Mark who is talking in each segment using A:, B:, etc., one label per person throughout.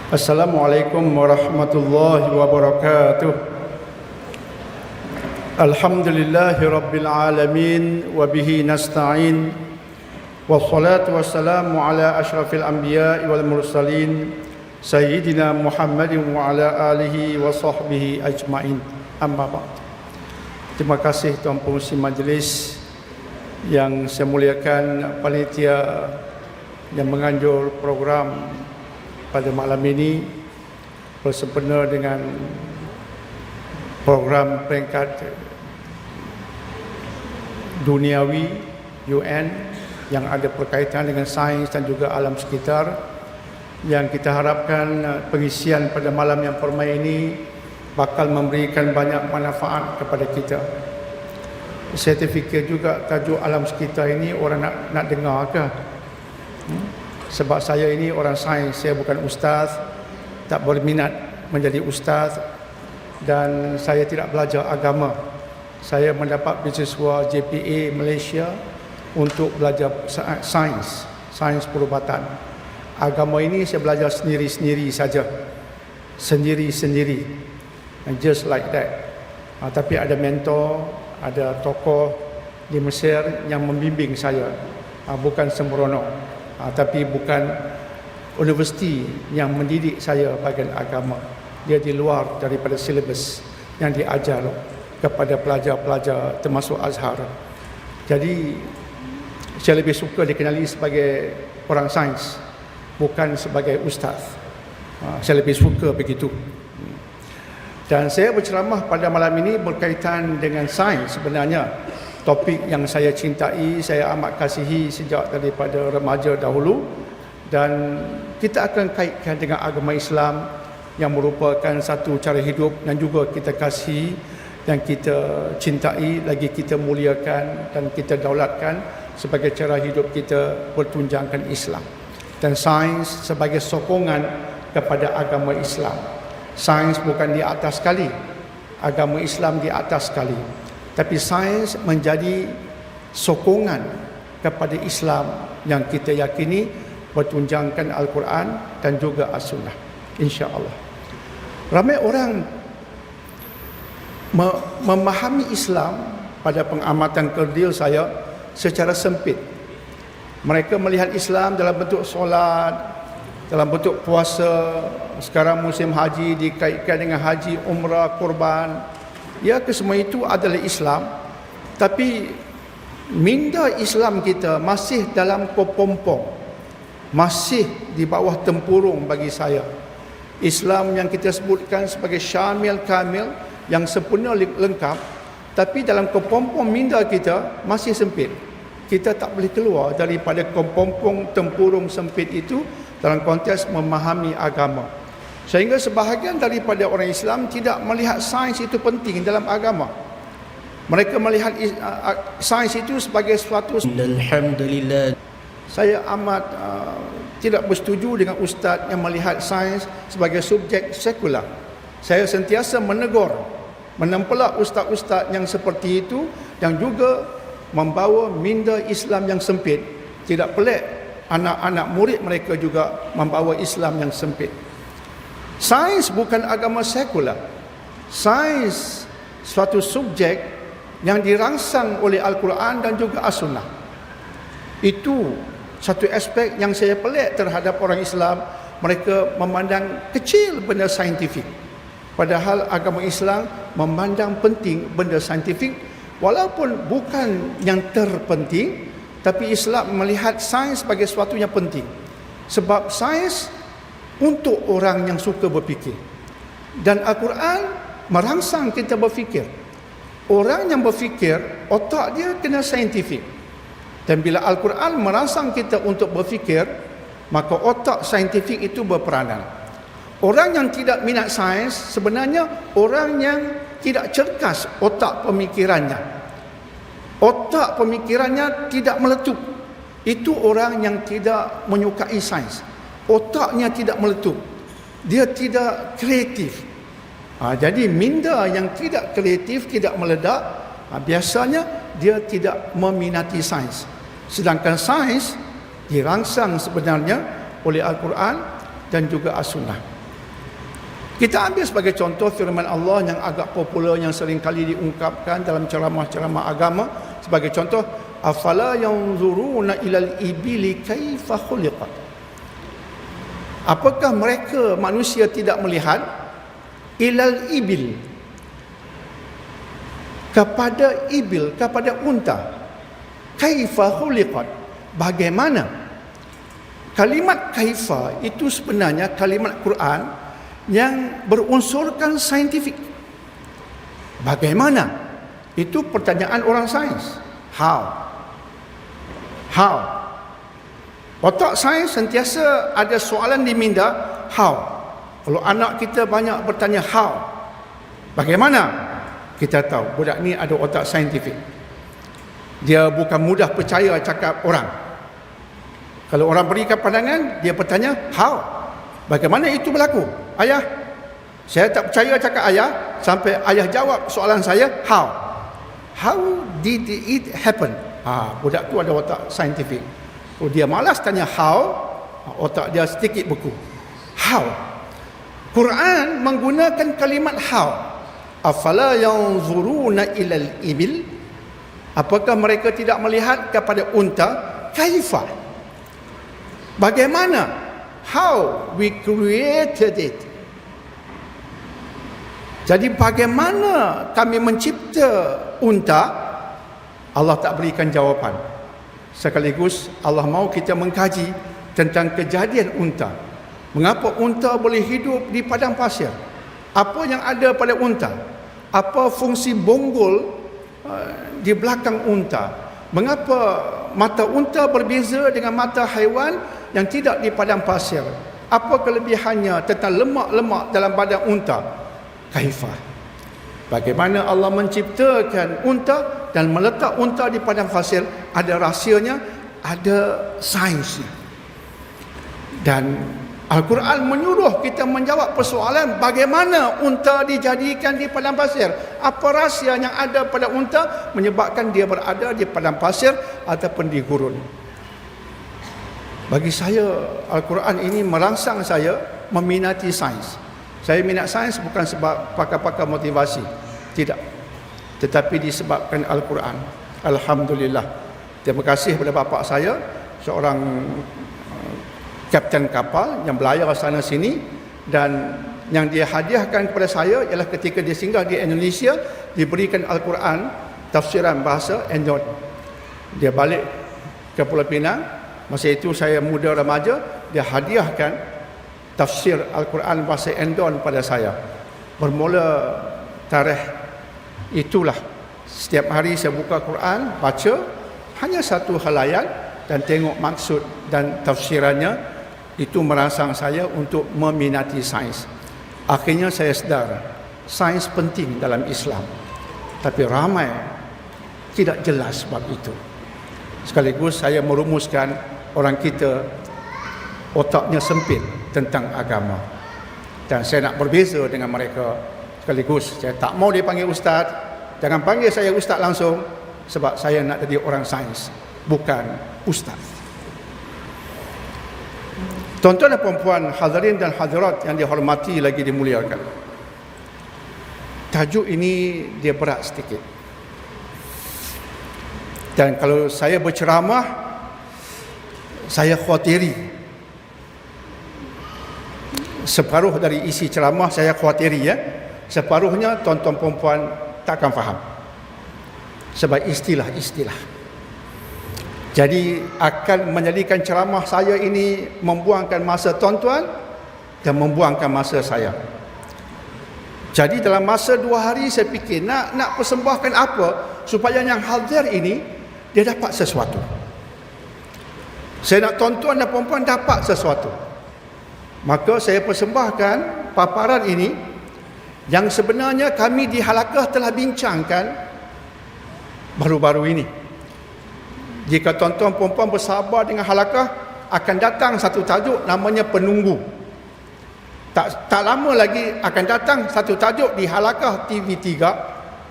A: Assalamualaikum warahmatullahi wabarakatuh. Alhamdulillahi rabbil alamin wa bihi nasta'in. Wassalatu wassalamu ala asyrafil anbiya'i wal mursalin sayyidina Muhammadin wa ala alihi wa sahbihi ajma'in. Amma ba'd. Terima kasih tuan pengurusi majlis yang saya muliakan, panitia yang menganjur program pada malam ini bersempena dengan program peringkat duniawi UN yang ada berkaitan dengan sains dan juga alam sekitar, yang kita harapkan pengisian pada malam yang permai ini bakal memberikan banyak manfaat kepada kita. Saya terfikir juga tajuk alam sekitar ini orang nak dengar ke? Sebab saya ini orang sains, saya bukan ustaz, tak berminat menjadi ustaz, dan saya tidak belajar agama. Saya mendapat beasiswa JPA Malaysia untuk belajar sains perubatan. Agama ini saya belajar sendiri-sendiri saja, sendiri-sendiri, just like that. Tapi ada mentor, ada tokoh di Mesir yang membimbing saya, bukan sembrono. Tapi bukan universiti yang mendidik saya bahagian agama. Dia di luar daripada silibus yang diajar kepada pelajar-pelajar termasuk Azhar. Jadi saya lebih suka dikenali sebagai orang sains, bukan sebagai ustaz. Saya lebih suka begitu. Dan saya berceramah pada malam ini berkaitan dengan sains. Sebenarnya topik yang saya cintai, saya amat kasihi sejak daripada remaja dahulu, dan kita akan kaitkan dengan agama Islam yang merupakan satu cara hidup yang juga kita kasihi dan kita cintai, lagi kita muliakan dan kita daulatkan sebagai cara hidup kita bertunjangkan Islam. Dan sains sebagai sokongan kepada agama Islam. Sains bukan di atas sekali, agama Islam di atas sekali. Tapi sains menjadi sokongan kepada Islam yang kita yakini bertunjangkan Al-Quran dan juga As-Sunnah, insya-Allah. Ramai orang memahami Islam pada pengamatan kerdil saya secara sempit. Mereka melihat Islam dalam bentuk solat, dalam bentuk puasa. Sekarang musim haji dikaitkan dengan haji, umrah, kurban. Ya, kesemua itu adalah Islam, tapi minda Islam kita masih dalam kepompong, masih di bawah tempurung bagi saya. Islam yang kita sebutkan sebagai syamil kamil, yang sempurna lengkap, tapi dalam kepompong minda kita masih sempit. Kita tak boleh keluar daripada kepompong tempurung sempit itu dalam konteks memahami agama. Sehingga sebahagian daripada orang Islam tidak melihat sains itu penting dalam agama. Mereka melihat sains itu sebagai suatu. Alhamdulillah. Saya amat tidak bersetuju dengan ustaz yang melihat sains sebagai subjek sekular. Saya sentiasa menegur, menempelak ustaz-ustaz yang seperti itu, yang juga membawa minda Islam yang sempit. Tidak pelik anak-anak murid mereka juga membawa Islam yang sempit. Sains bukan agama sekular. Sains suatu subjek yang dirangsang oleh Al-Quran dan juga As-Sunnah. Itu satu aspek yang saya pelik terhadap orang Islam. Mereka memandang kecil benda saintifik, padahal agama Islam memandang penting benda saintifik, walaupun bukan yang terpenting. Tapi Islam melihat sains sebagai sesuatu yang penting, sebab sains untuk orang yang suka berfikir, dan Al-Quran merangsang kita berfikir. Orang yang berfikir, otak dia kena saintifik. Dan bila Al-Quran merangsang kita untuk berfikir, maka otak saintifik itu berperanan. Orang yang tidak minat sains sebenarnya orang yang tidak cergas otak pemikirannya. Otak pemikirannya tidak meletup. Itu orang yang tidak menyukai sains. Otaknya tidak meletup, dia tidak kreatif. Jadi minda yang tidak kreatif, tidak meledak, biasanya dia tidak meminati sains. Sedangkan sains dirangsang sebenarnya oleh Al-Quran dan juga As-Sunnah. Kita ambil sebagai contoh firman Allah yang agak popular, yang sering kali diungkapkan dalam ceramah-ceramah agama. Sebagai contoh, afala yanzuruna ilal ibili kaifa khuliqat. Apakah mereka manusia tidak melihat ilal ibil, kepada ibil, kepada unta, kaifa khuliqat, bagaimana? Kalimat kaifa itu sebenarnya kalimat Quran yang berunsurkan saintifik. Bagaimana? Itu pertanyaan orang sains. How? Otak sains sentiasa ada soalan di minda, how? Kalau anak kita banyak bertanya how, bagaimana? Kita tahu budak ni ada otak saintifik. Dia bukan mudah percaya cakap orang. Kalau orang berikan pandangan, dia bertanya how? Bagaimana itu berlaku? Ayah, saya tak percaya cakap ayah sampai ayah jawab soalan saya, how? How did it happen? Budak tu ada otak saintifik. Kalau dia malas tanya how, otak dia sedikit beku. How? Quran menggunakan kalimat how. Afala yanzuruna ilal ibil? Apakah mereka tidak melihat kepada unta? Kaifa? Bagaimana? How we created it. Jadi bagaimana kami mencipta unta? Allah tak berikan jawapan. Sekaligus Allah mahu kita mengkaji tentang kejadian unta. Mengapa unta boleh hidup di padang pasir? Apa yang ada pada unta? Apa fungsi bonggol di belakang unta? Mengapa mata unta berbeza dengan mata haiwan yang tidak di padang pasir? Apa kelebihannya tentang lemak-lemak dalam badan unta? Kaifah? Bagaimana Allah menciptakan unta dan meletak unta di padang pasir? Ada rahsianya, ada sainsnya. Dan Al-Quran menyuruh kita menjawab persoalan bagaimana unta dijadikan di padang pasir. Apa rahsia yang ada pada unta menyebabkan dia berada di padang pasir ataupun di gurun. Bagi saya, Al-Quran ini merangsang saya meminati sains. Saya minat sains bukan sebab pakar-pakar motivasi. Tidak. Tetapi disebabkan Al-Quran. Alhamdulillah. Terima kasih kepada bapa saya, seorang kapten kapal yang belayar sana sini, dan yang dia hadiahkan kepada saya ialah ketika dia singgah di Indonesia, diberikan Al-Quran tafsiran bahasa Endon. Dia balik ke Pulau Pinang, masa itu saya muda remaja, dia hadiahkan tafsir Al-Quran bahasa Endon pada saya. Bermula tarikh itulah, setiap hari saya buka Quran, baca hanya satu halayan dan tengok maksud dan tafsirannya. Itu merangsang saya untuk meminati sains. Akhirnya saya sedar sains penting dalam Islam, tapi ramai tidak jelas bab itu. Sekaligus saya merumuskan orang kita otaknya sempit tentang agama, dan saya nak berbeza dengan mereka. Sekaligus saya tak mau dipanggil ustaz. Jangan panggil saya ustaz langsung, sebab saya nak jadi orang sains, bukan ustaz. Tuan-tuan dan puan-puan, hadirin dan hadirat yang dihormati lagi dimuliakan, tajuk ini dia berat sedikit. Dan kalau saya berceramah, saya khawatiri separuh dari isi ceramah saya khawatiri, separuhnya tuan-tuan puan-puan takkan faham sebab istilah-istilah. Jadi akan menjadikan ceramah saya ini membuangkan masa tuan-tuan dan membuangkan masa saya. Jadi dalam masa 2 hari saya fikir nak persembahkan apa supaya yang hadir ini dia dapat sesuatu. Saya nak tuan-tuan dan puan-puan dapat sesuatu. Maka saya persembahkan paparan ini yang sebenarnya kami di Halakah telah bincangkan baru-baru ini. Jika tuan-tuan puan-puan bersabar dengan Halakah, akan datang satu tajuk namanya penunggu. Tak lama lagi akan datang satu tajuk di Halakah TV3.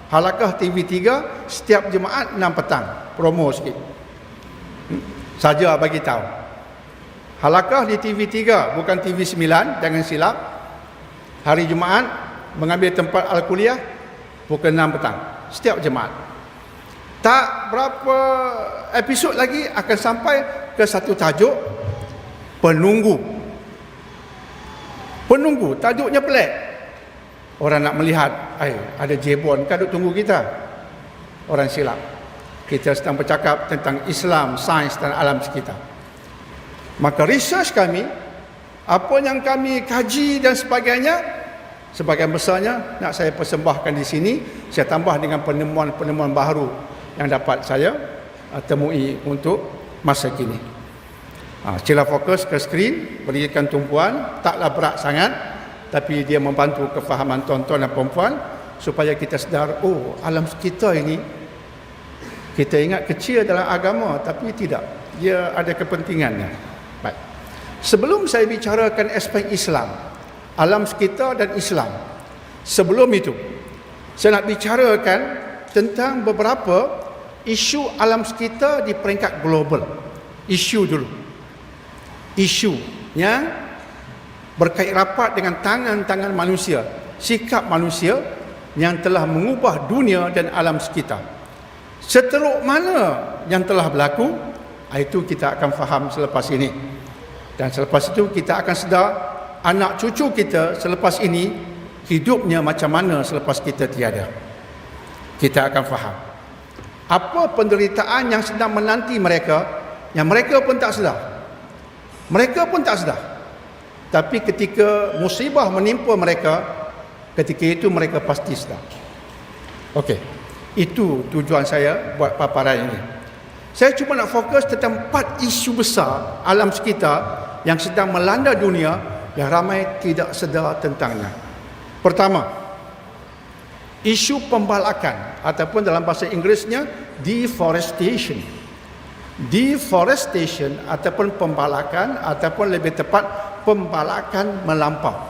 A: Halakah TV3 setiap Jumaat 6 petang. Promo sikit. Saja bagi tahu. Halakah di TV3, bukan TV9, jangan silap. Hari Jumaat mengambil tempat Al-Kuliah pukul 6 petang. Setiap Jumaat. Tak berapa episod lagi akan sampai ke satu tajuk penunggu. Penunggu, tajuknya pelik. Orang nak melihat, ada jebon kan duk tunggu kita. Orang silap. Kita sedang bercakap tentang Islam, sains dan alam sekitar. Maka research kami, apa yang kami kaji dan sebagainya, sebagian besarnya nak saya persembahkan di sini. Saya tambah dengan penemuan-penemuan baru yang dapat saya temui untuk masa kini. Sila fokus ke skrin, berikan tumpuan, taklah berat sangat, tapi dia membantu kefahaman tuan-tuan dan perempuan supaya kita sedar, alam sekitar ini kita ingat kecil dalam agama, tapi tidak, dia ada kepentingannya. Baik. Sebelum saya bicarakan aspek Islam, alam sekitar dan Islam, sebelum itu saya nak bicarakan tentang beberapa isu alam sekitar di peringkat global. Isu dulu, isu yang berkait rapat dengan tangan-tangan manusia, sikap manusia yang telah mengubah dunia dan alam sekitar. Seteruk mana yang telah berlaku, itu kita akan faham selepas ini. Dan selepas itu kita akan sedar anak cucu kita selepas ini hidupnya macam mana selepas kita tiada. Kita akan faham apa penderitaan yang sedang menanti mereka, yang mereka pun tak sedar. Mereka pun tak sedar. Tapi ketika musibah menimpa mereka, ketika itu mereka pasti sedar. Okey. Itu tujuan saya buat paparan ini. Saya cuma nak fokus tentang 4 isu besar alam sekitar yang sedang melanda dunia yang ramai tidak sedar tentangnya. Pertama, isu pembalakan ataupun dalam bahasa Inggerisnya deforestation. Deforestation ataupun pembalakan ataupun lebih tepat pembalakan melampau.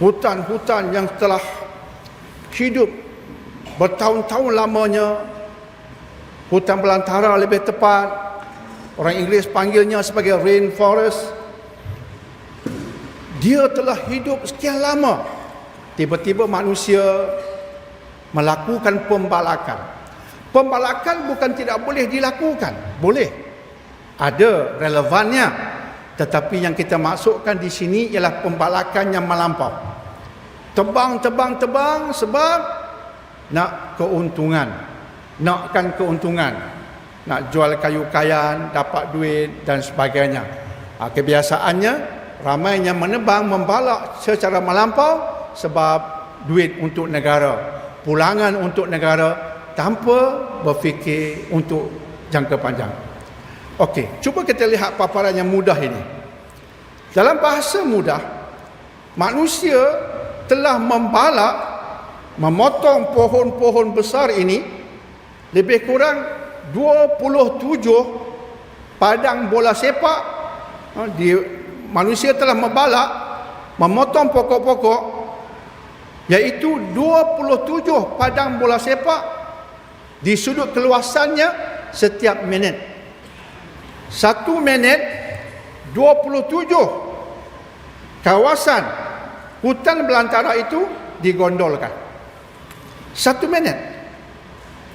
A: Hutan-hutan yang telah hidup bertahun-tahun lamanya, hutan belantara lebih tepat, orang Inggeris panggilnya sebagai rainforest, dia telah hidup sekian lama, tiba-tiba manusia melakukan pembalakan. Pembalakan bukan tidak boleh dilakukan, boleh, ada relevannya, tetapi yang kita masukkan di sini ialah pembalakan yang melampau. Tebang sebab nak keuntungan, nakkan keuntungan, nak jual kayu kayan, dapat duit dan sebagainya. Kebiasaannya ramai yang menebang, membalak secara melampau sebab duit untuk negara, pulangan untuk negara, tanpa berfikir untuk jangka panjang. Okey, cuba kita lihat paparan yang mudah ini. Dalam bahasa mudah, manusia telah memotong pohon-pohon besar ini lebih kurang 27 padang bola sepak. Manusia telah memotong pokok-pokok, iaitu 27 padang bola sepak di sudut keluasannya setiap minit. 1 minit 27 kawasan hutan belantara itu digondolkan. 1 minit.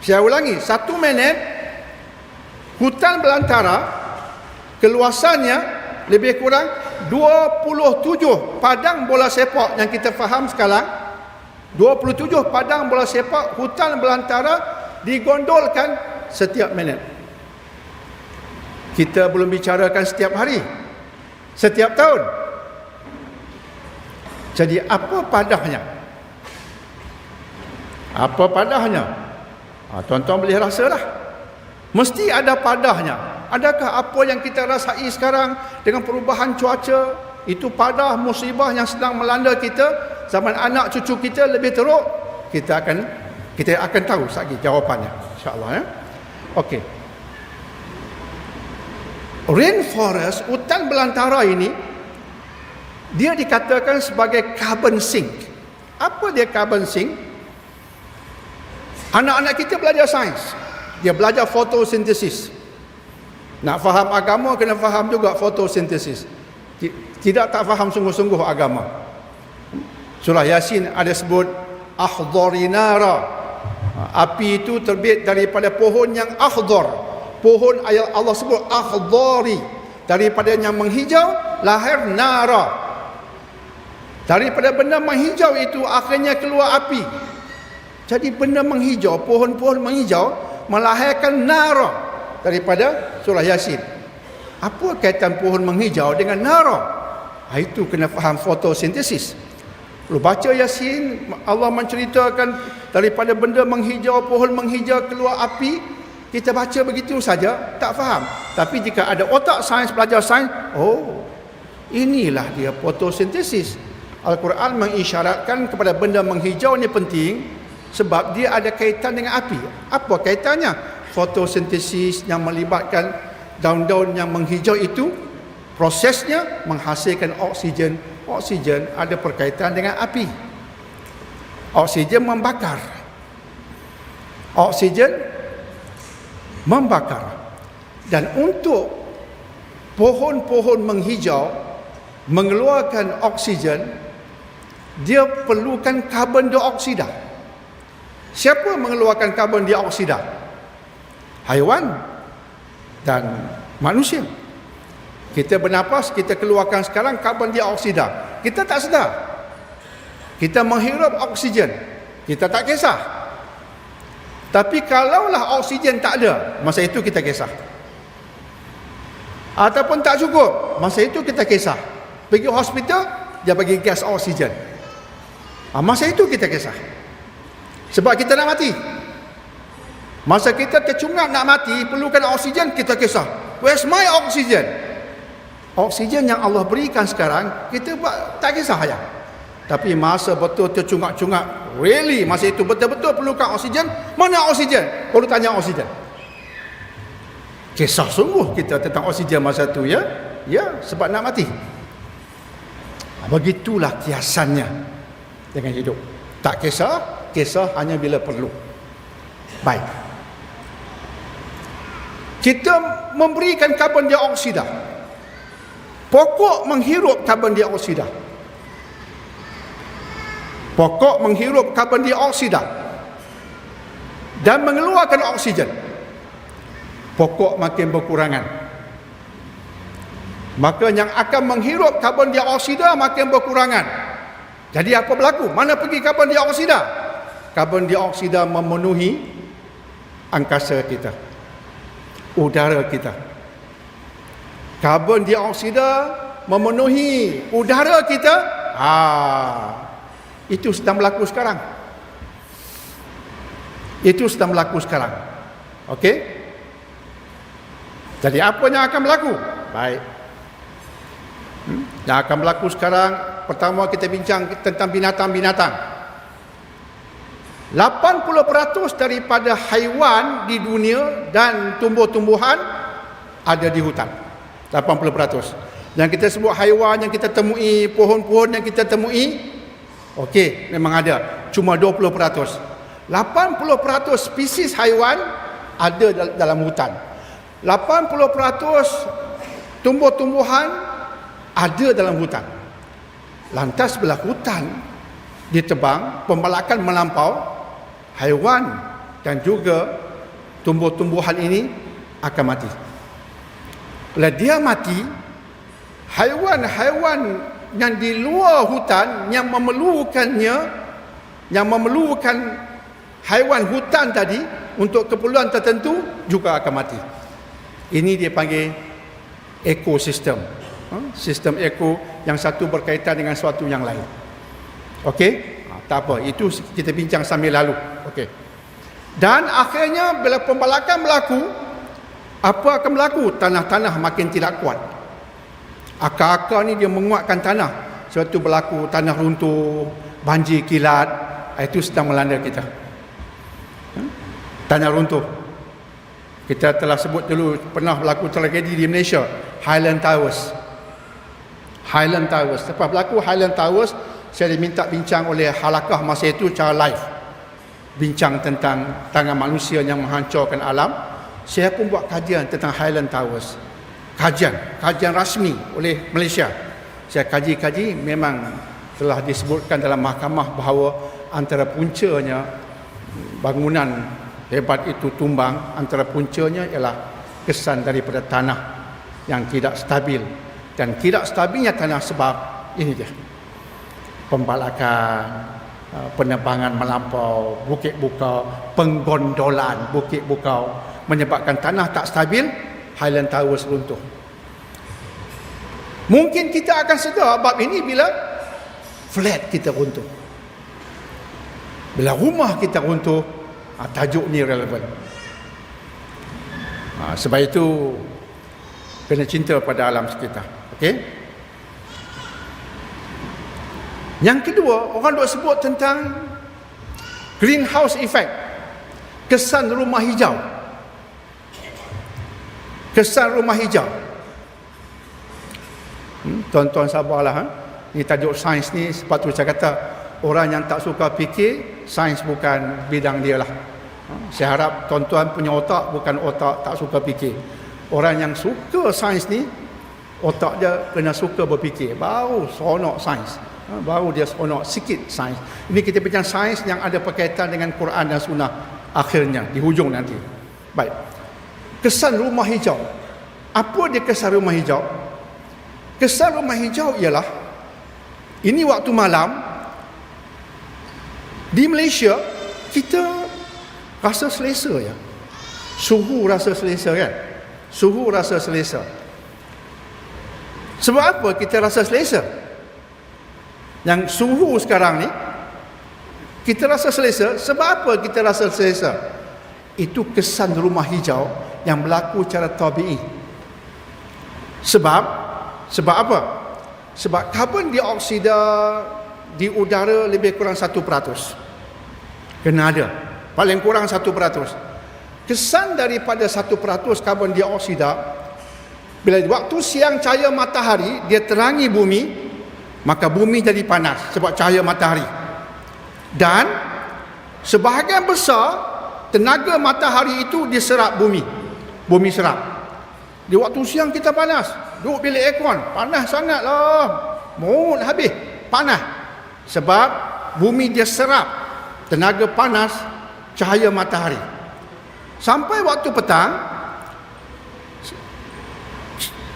A: Saya ulangi, 1 minit hutan belantara keluasannya lebih kurang 27 padang bola sepak yang kita faham sekarang. 27 padang bola sepak hutan belantara digondolkan setiap minit. Kita belum bicarakan setiap hari, setiap tahun. Jadi apa padahnya? Apa padahnya? Tuan-tuan boleh rasa lah. Mesti ada padahnya. Adakah apa yang kita rasai sekarang dengan perubahan cuaca itu padah musibah yang sedang melanda kita, zaman anak cucu kita lebih teruk? Kita akan tahu sekali jawapannya, insya-Allah ya. Okey. Rainforest, hutan belantara ini, dia dikatakan sebagai carbon sink. Apa dia carbon sink? Anak-anak kita belajar sains, dia belajar fotosintesis. Nak faham agama kena faham juga fotosintesis. Tidak tak faham sungguh-sungguh agama. Surah Yasin ada sebut akhdari nara. Api itu terbit daripada pohon yang akhdar. Pohon ayat Allah sebut akhdari. Daripada yang menghijau lahir nara. Daripada benda menghijau itu akhirnya keluar api. Jadi benda menghijau, pohon-pohon menghijau melahirkan nara daripada surah Yasin. Apa kaitan pohon menghijau dengan nara? Itu kena faham fotosintesis. Kalau baca Yasin, Allah menceritakan daripada benda menghijau, pohon menghijau keluar api. Kita baca begitu saja, tak faham. Tapi jika ada otak sains, belajar sains, oh, inilah dia fotosintesis. Al-Quran mengisyaratkan kepada benda menghijau ni penting sebab dia ada kaitan dengan api. Apa kaitannya? Fotosintesis yang melibatkan daun-daun yang menghijau itu, prosesnya menghasilkan oksigen. Oksigen ada berkaitan dengan api. Oksigen membakar. Oksigen membakar. Dan untuk pohon-pohon menghijau mengeluarkan oksigen, dia perlukan karbon dioksida. Siapa mengeluarkan karbon dioksida? Haiwan dan manusia. Kita bernafas, kita keluarkan sekarang karbon dioksida. Kita tak sedar. Kita menghirup oksigen. Kita tak kisah. Tapi kalaulah oksigen tak ada, masa itu kita kisah. Ataupun tak cukup, masa itu kita kisah. Pergi hospital, dia bagi gas oksigen. Masa itu kita kisah. Sebab kita nak mati. Masa kita tercungap nak mati, perlukan oksigen, kita kisah. Where's my oxygen? Oksigen yang Allah berikan sekarang, kita buat tak kisah ya. Tapi masa betul tercungap-cungap, really masa itu betul-betul perlukan oksigen, mana oksigen? Baru tanya oksigen. Kisah sungguh kita tentang oksigen masa itu ya. Ya, sebab nak mati. Begitulah kiasannya dengan hidup. Tak kisah, kisah hanya bila perlu. Baik. Kita memberikan karbon dioksida. Pokok menghirup karbon dioksida. Pokok menghirup karbon dioksida dan mengeluarkan oksigen. Pokok makin berkurangan. Maka yang akan menghirup karbon dioksida makin berkurangan. Jadi apa berlaku? Mana pergi karbon dioksida? Karbon dioksida memenuhi angkasa kita, udara kita. Karbon dioksida memenuhi udara kita. Itu sedang berlaku sekarang. Itu sedang berlaku sekarang. Okey? Jadi apa yang akan berlaku? Baik. Yang akan berlaku sekarang, pertama kita bincang tentang binatang-binatang. 80% daripada haiwan di dunia dan tumbuh-tumbuhan ada di hutan. 80%. Yang kita sebut haiwan yang kita temui, pohon-pohon yang kita temui, okey, memang ada. Cuma 20%. 80% spesies haiwan ada dalam hutan. 80% tumbuh-tumbuhan ada dalam hutan. Lantas bila hutan ditebang, pembalakan melampau, haiwan dan juga tumbuh-tumbuhan ini akan mati. Bila dia mati, haiwan-haiwan yang di luar hutan yang memerlukannya, yang memerlukan haiwan hutan tadi untuk keperluan tertentu juga akan mati. Ini dia panggil ekosistem. Sistem eko, yang satu berkaitan dengan suatu yang lain. Okey? Tak apa, itu kita bincang sambil lalu. Okey. Dan akhirnya bila pembalakan berlaku, apa akan berlaku? Tanah-tanah makin tidak kuat. Akar-akar ni dia menguatkan tanah. Sebab itu berlaku tanah runtuh, banjir kilat. Itu sedang melanda kita. Tanah runtuh. Kita telah sebut dulu, pernah berlaku tragedi di Malaysia, Highland Towers. Highland Towers. Lepas berlaku Highland Towers, saya diminta bincang oleh halakah masa itu cara live. Bincang tentang tangan manusia yang menghancurkan alam. Saya pun buat kajian tentang Highland Towers. Kajian rasmi oleh Malaysia. Saya kaji-kaji, memang telah disebutkan dalam mahkamah bahawa antara puncanya bangunan hebat itu tumbang, antara puncanya ialah kesan daripada tanah yang tidak stabil. Dan tidak stabilnya tanah sebab ini dia, pembalakan, penerbangan melampau, bukit bukau, penggondolan bukit bukau menyebabkan tanah tak stabil, Highland Towers runtuh. Mungkin kita akan sedar bab ini bila flat kita runtuh, bila rumah kita runtuh. Tajuk ni relevan. Sebab itu kena cinta pada alam sekitar. Okey. Yang kedua, orang duk sebut tentang greenhouse effect, kesan rumah hijau. Kesan rumah hijau. Tuan-tuan sabarlah. Ni tajuk sains ni, sebab tu saya kata orang yang tak suka fikir, sains bukan bidang dia lah. Saya harap tuan-tuan punya otak bukan otak tak suka fikir. Orang yang suka sains ni, otak dia kena suka berfikir, baru seronok sains. Baru dia seronok sikit sains. Ini kita bincang sains yang ada berkaitan dengan Quran dan Sunnah akhirnya, di hujung nanti. Baik. Kesan rumah hijau. Apa dia kesan rumah hijau? Kesan rumah hijau ialah, ini waktu malam, di Malaysia, kita rasa selesa ya. Suhu rasa selesa kan? Suhu rasa selesa. Sebab apa kita rasa selesa? Yang suhu sekarang ni, kita rasa selesa. Sebab apa kita rasa selesa? Itu kesan rumah hijau yang berlaku secara tabi'i. Sebab apa? Sebab karbon dioksida di udara lebih kurang 1%. Kena ada. Paling kurang 1%. Kesan daripada 1% karbon dioksida, bila waktu siang cahaya matahari dia terangi bumi, maka bumi jadi panas sebab cahaya matahari. Dan sebahagian besar tenaga matahari itu diserap bumi. Bumi serap. Di waktu siang kita panas, duduk bilik aircon, panas sangatlah. Mood habis, panas. Sebab bumi dia serap tenaga panas cahaya matahari. Sampai waktu petang,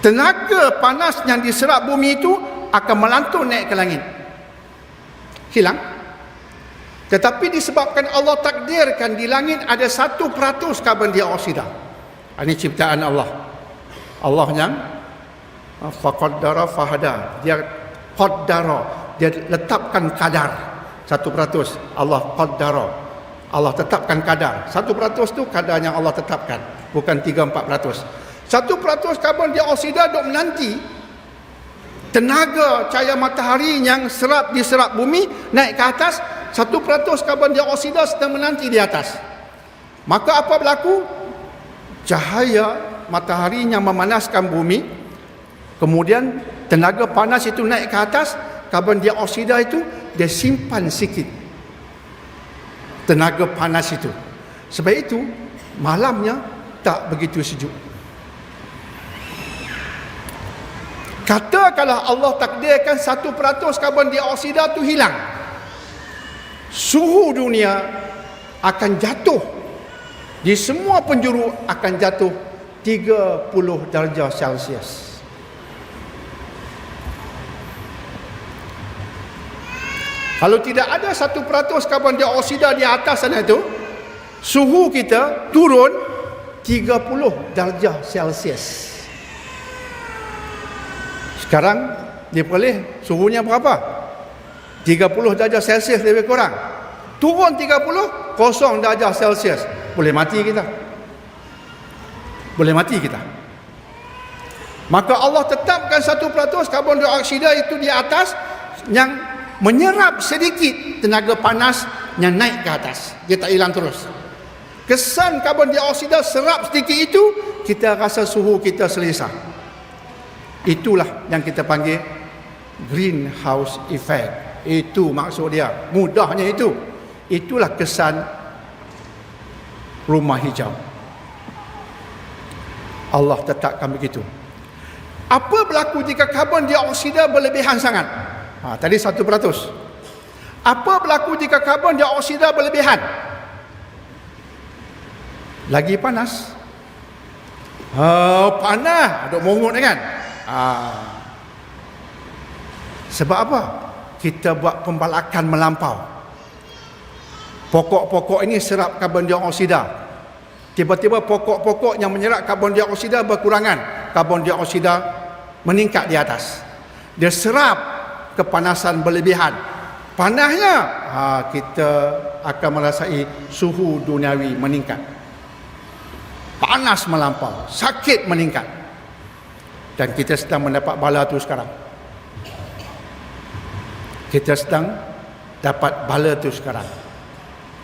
A: tenaga panas yang diserap bumi itu akan melantun naik ke langit. Hilang. Tetapi disebabkan Allah takdirkan di langit ada 1% karbon dioksida. Ini ciptaan Allah. Allah yang faqaddara fahada. Dia qaddara, dia letakkan kadar 1%. Allah qaddara, Allah tetapkan kadar. 1% tu kadar yang Allah tetapkan, bukan 3-4%. 1% karbon dioksida duk menanti tenaga cahaya matahari yang diserap bumi naik ke atas. 1% karbon dioksida sedang menanti di atas. Maka apa berlaku? Cahaya matahari yang memanaskan bumi, kemudian tenaga panas itu naik ke atas, karbon dioksida itu dia simpan sikit tenaga panas itu. Sebab itu malamnya tak begitu sejuk. Katakanlah Allah takdirkan 1% karbon dioksida itu hilang, suhu dunia akan jatuh, di semua penjuru akan jatuh 30 darjah Celsius. Kalau tidak ada 1% karbon dioksida di atas sana itu, suhu kita turun 30 darjah Celsius. Sekarang dia boleh suhunya berapa? 30 darjah Celsius lebih kurang. Turun 30, 0 darjah Celsius. Boleh mati kita. Boleh mati kita. Maka Allah tetapkan 1% karbon dioksida itu di atas yang menyerap sedikit tenaga panas yang naik ke atas. Dia tak hilang terus. Kesan karbon dioksida serap sedikit itu, kita rasa suhu kita selesa. Itulah yang kita panggil greenhouse effect. Itu maksud dia. Mudahnya itu. Itulah kesan rumah hijau. Allah tetapkan begitu. Apa berlaku jika karbon dioksida berlebihan sangat? Tadi 1%. Apa berlaku jika karbon dioksida berlebihan? Lagi panas. Panas, duk mongut kan? Sebab apa? Kita buat pembalakan melampau. Pokok-pokok ini serap karbon dioksida. Tiba-tiba pokok-pokok yang menyerap karbon dioksida berkurangan. Karbon dioksida meningkat di atas. Dia serap kepanasan berlebihan. Panasnya, kita akan merasai suhu duniawi meningkat. Panas melampau, sakit meningkat. Dan kita sedang mendapat bala tu sekarang. Kita sedang dapat bala tu sekarang.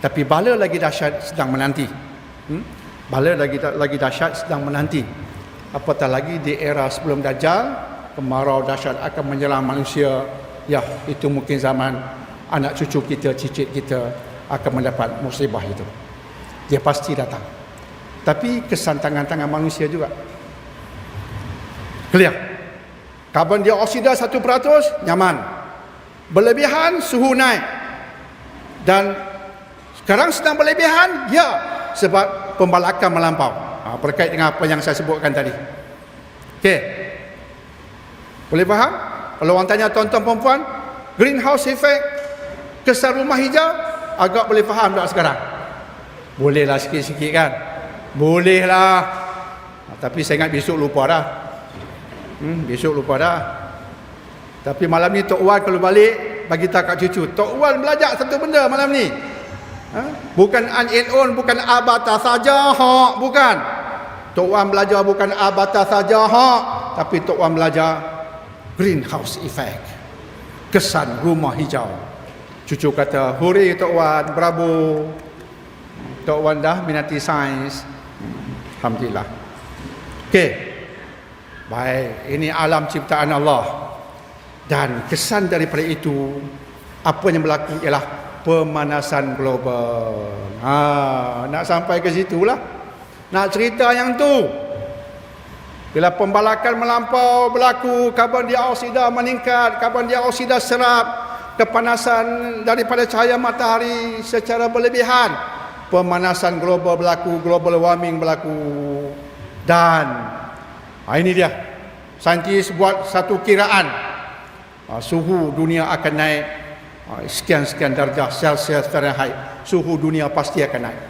A: Tapi bala lagi dahsyat sedang menanti. Bala lagi dahsyat sedang menanti. Apatah lagi di era sebelum Dajjal, kemarau dahsyat akan menyerang manusia. Ya, itu mungkin zaman anak cucu kita, cicit kita akan mendapat musibah itu. Dia pasti datang. Tapi kesan tangan-tangan manusia juga. Clear. Karbon dioksida 1%, nyaman. Berlebihan, suhu naik. Dan sekarang sedang berlebihan, ya, sebab pembalakan melampau. Berkait dengan apa yang saya sebutkan tadi. Okey. Boleh faham? Kalau orang tanya tuan-tuan perempuan, greenhouse effect, kesan rumah hijau, agak boleh faham tak sekarang? Bolehlah sikit-sikit kan? Bolehlah. Tapi saya ingat besok lupa dah. Besok lupa dah. Tapi malam ni Tok Wan kalau balik, bagi tahu kat cucu, Tok Wan belajar satu benda malam ni. Bukan an and on, bukan abata saja, bukan. Tok Wan belajar bukan abata saja, tapi Tok Wan belajar greenhouse effect, kesan rumah hijau. Cucu kata, hore Tok Wan, bravo. Tok Wan dah minati sains. Alhamdulillah. Okey. Baik, ini alam ciptaan Allah. Dan kesan daripada itu, apa yang berlaku ialah pemanasan global. Nak sampai ke situlah. Nak cerita yang tu. Bila pembalakan melampau berlaku, karbon dioksida meningkat, karbon dioksida serap kepanasan daripada cahaya matahari secara berlebihan. Pemanasan global berlaku, global warming berlaku. Dan ini dia. Saintis buat satu kiraan. Suhu dunia akan naik sekian-sekian darjah Celsius Fahrenheit. Suhu dunia pasti akan naik.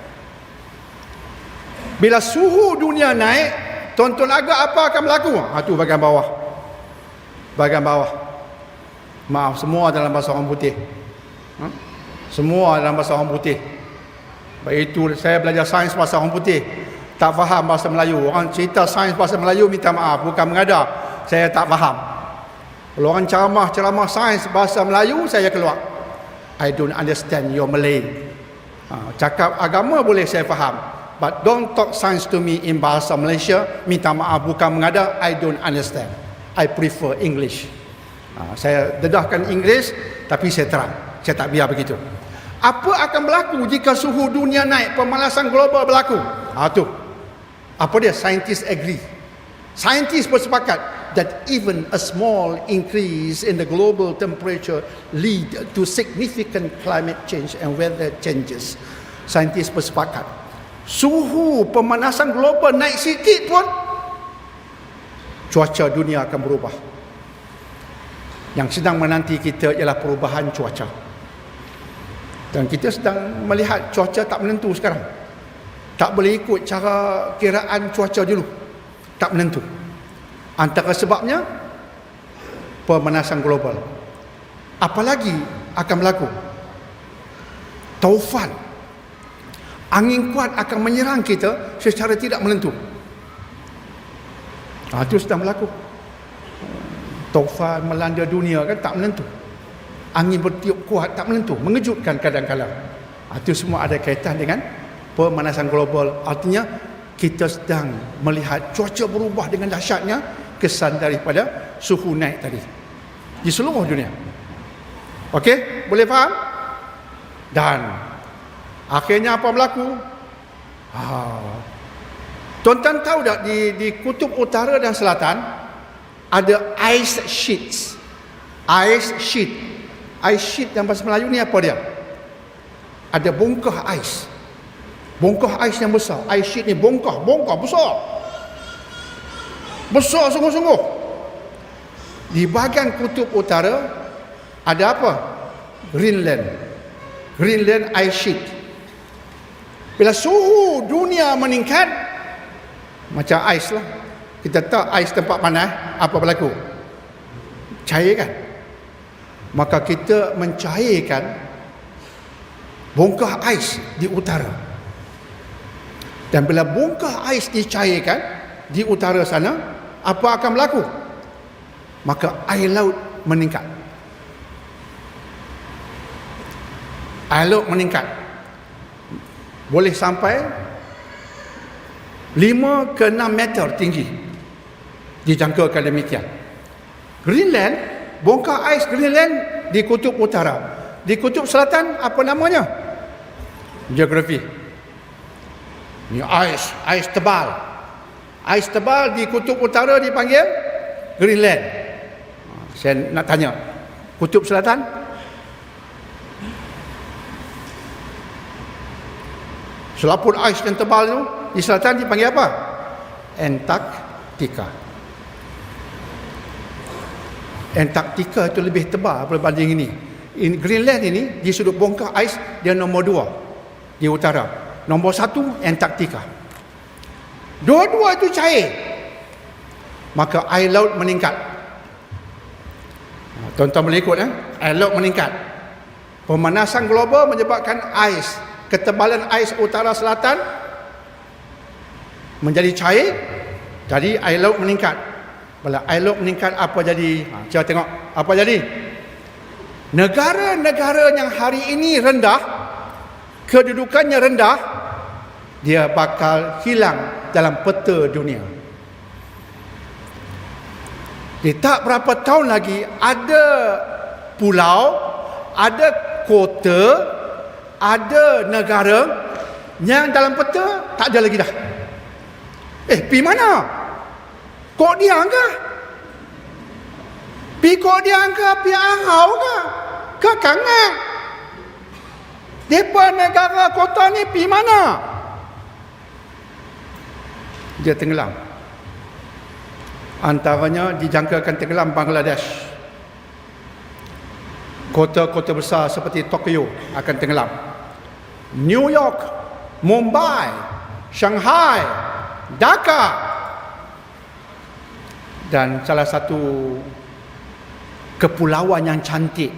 A: Bila suhu dunia naik, tonton agak apa akan berlaku? Tu bahagian bawah. Bahagian bawah. Maaf, semua dalam bahasa orang putih. Semua dalam bahasa orang putih. Baik itu saya belajar sains bahasa orang putih. Tak faham bahasa Melayu. Orang cerita sains bahasa Melayu, minta maaf, bukan mengada. Saya tak faham. Kalau orang ceramah sains bahasa Melayu, saya keluar. I don't understand your Malay. Cakap agama boleh saya faham. But don't talk science to me in bahasa Malaysia. Minta maaf, bukan mengada. I don't understand. I prefer English. Saya dedahkan Inggeris, tapi saya terang. Saya tak biar begitu. Apa akan berlaku jika suhu dunia naik, pemanasan global berlaku? Tu. Apa dia? Scientists agree. Scientists bersepakat that even a small increase in the global temperature lead to significant climate change and weather changes. Saintis bersepakat. Suhu pemanasan global naik sikit pun, cuaca dunia akan berubah. Yang sedang menanti kita ialah perubahan cuaca. Dan kita sedang melihat cuaca tak menentu sekarang. Tak boleh ikut cara kiraan cuaca dulu. Tak menentu. Antara sebabnya pemanasan global. Apalagi akan berlaku? Taufan. Angin kuat akan menyerang kita secara tidak menentu. Itu sedang berlaku. Taufan melanda dunia kan tak menentu. Angin bertiup kuat tak menentu, mengejutkan kadang-kadang. Itu semua ada kaitan dengan pemanasan global. Artinya kita sedang melihat cuaca berubah dengan dahsyatnya, kesan daripada suhu naik tadi di seluruh dunia. Okey, boleh faham? Dan akhirnya apa berlaku? Tuan-tuan tahu tak di kutub utara dan selatan ada ice sheets. Ice sheet. Ice sheet dalam bahasa Melayu ni apa dia? Ada bongkah ais. Bongkah ais yang besar. Ice sheet ni bongkah besar. Besar sungguh-sungguh. Di bahagian kutub utara ada apa? Greenland. Greenland ice sheet. Bila suhu dunia meningkat, macam ais lah. Kita tahu ais tempat panas, apa berlaku? Cair kan? Maka kita mencairkan bongkah ais di utara. Dan bila bongkah ais dicairkan di utara sana, apa akan berlaku? Maka air laut meningkat. Air laut meningkat. Boleh sampai 5 ke 6 meter tinggi. Dijangkakan demikian. Greenland, bongkah ais Greenland di kutub utara. Di kutub selatan apa namanya? Geografi. Ini ais tebal. Ais tebal di kutub utara dipanggil Greenland. Saya nak tanya, kutub selatan? Selaput ais yang tebal itu di selatan dipanggil apa? Antarctica. Antarctica itu lebih tebal berbanding ini. Greenland ini di sudut bongkah ais dia nombor 2 di utara. Nombor 1 Antarctica. Dua-dua itu cair. Maka air laut meningkat. Tuan-tuan boleh ikut air laut meningkat. Pemanasan global menyebabkan ais, ketebalan ais utara selatan menjadi cair, jadi air laut meningkat. Bila air laut meningkat, apa jadi? Cuba tengok apa jadi. Negara-negara yang hari ini rendah, kedudukannya rendah, dia bakal hilang dalam peta dunia. Di tak berapa tahun lagi, ada pulau, ada kota, ada negara yang dalam peta tak ada lagi dah. Pi mana? Kok dia angka? Pi kok dia angka? Pi arau ke? Ke kangat? Depa negara kota ni pi mana? Dia tenggelam. Antaranya dijangkakan tenggelam Bangladesh. Kota-kota besar seperti Tokyo akan tenggelam. New York, Mumbai, Shanghai, Dhaka. Dan salah satu kepulauan yang cantik,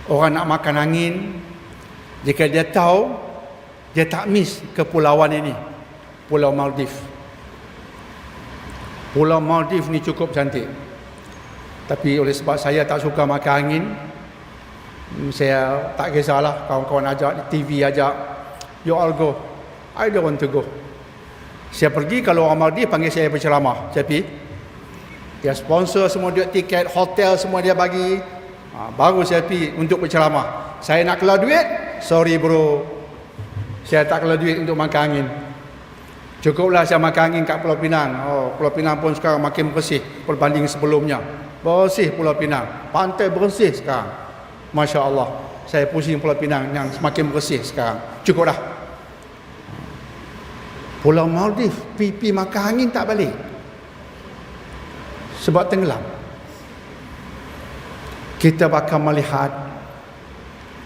A: orang nak makan angin, jika dia tahu, dia tak miss kepulauan ini, Pulau Maldives. Pulau Maldives ni cukup cantik. Tapi oleh sebab saya tak suka makan angin, saya tak kisahlah, kawan-kawan ajak, TV ajak, you all go, I don't want to go. Saya pergi, kalau orang Maldives panggil saya berceramah, saya pergi. Dia sponsor semua duit tiket, hotel semua dia bagi, baru saya pergi untuk berceramah. Saya nak keluar duit, sorry bro, saya tak keluar duit untuk makan angin. Cukuplah saya makan angin kat Pulau Pinang. Pulau Pinang pun sekarang makin bersih berbanding sebelumnya. Bersih Pulau Pinang, pantai bersih sekarang, Masya Allah. Saya pusing Pulau Pinang yang semakin bersih sekarang. Cukuplah. Pulau Maldives, pipi makan angin tak balik sebab tenggelam. Kita bakal melihat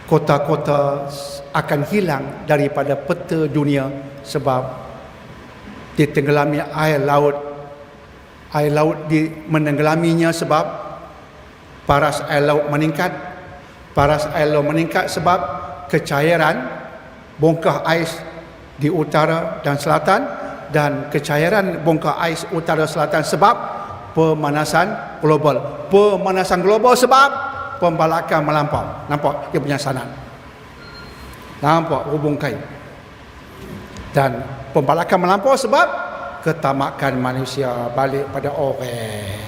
A: kota-kota akan hilang daripada peta dunia sebab ditenggelami air laut. Air laut menenggelaminya sebab paras air laut meningkat. Paras air laut meningkat sebab kecairan bongkah ais di utara dan selatan, dan kecairan bongkah ais utara selatan sebab pemanasan global. Pemanasan global sebab pembalakan melampau. Nampak dia punya sanan? Nampak hubung kait. Dan pembalakan melampau sebab ketamakan manusia balik pada orang.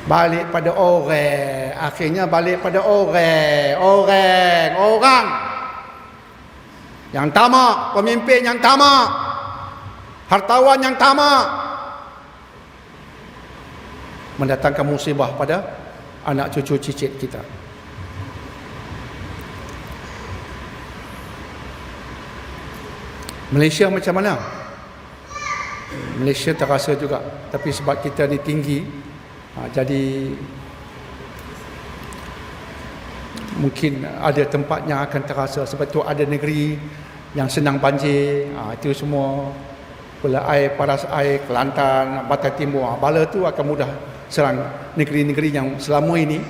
A: Balik pada orang. Akhirnya balik pada orang. Orang. Yang tamak, pemimpin yang tamak, hartawan yang tamak, mendatangkan musibah pada anak cucu cicit kita. Malaysia macam mana? Malaysia terasa juga, tapi sebab kita ni tinggi, jadi mungkin ada tempat yang akan terasa. Sebab tu ada negeri yang senang banjir, itu semua pula air, paras air, Kelantan, Batam Timur, bala tu akan mudah serang negeri-negeri yang selama ini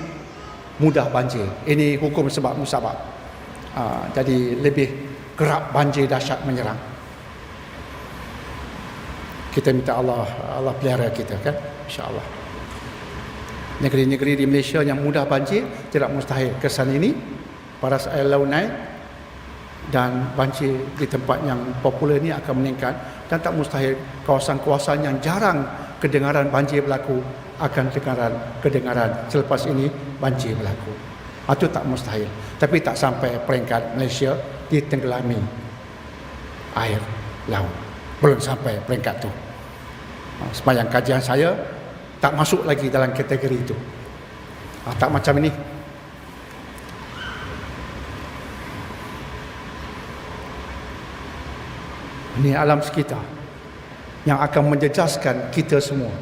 A: mudah banjir. Ini hukum sebab musabab. Jadi lebih kerap banjir dahsyat menyerang. Kita minta Allah pelihara kita, kan, insya-Allah. Negeri-negeri di Malaysia yang mudah banjir tidak mustahil kesan ini paras air laut naik dan banjir di tempat yang popular ini akan meningkat, dan tak mustahil kawasan-kawasan yang jarang kedengaran banjir berlaku akan kedengaran selepas ini banjir berlaku. Itu tak mustahil, tapi tak sampai peringkat Malaysia ditenggelami air laut. Belum sampai peringkat tu. Sepanjang kajian saya tak masuk lagi dalam kategori itu. Tak macam ini. Ini alam sekitar yang akan menjejaskan kita semua.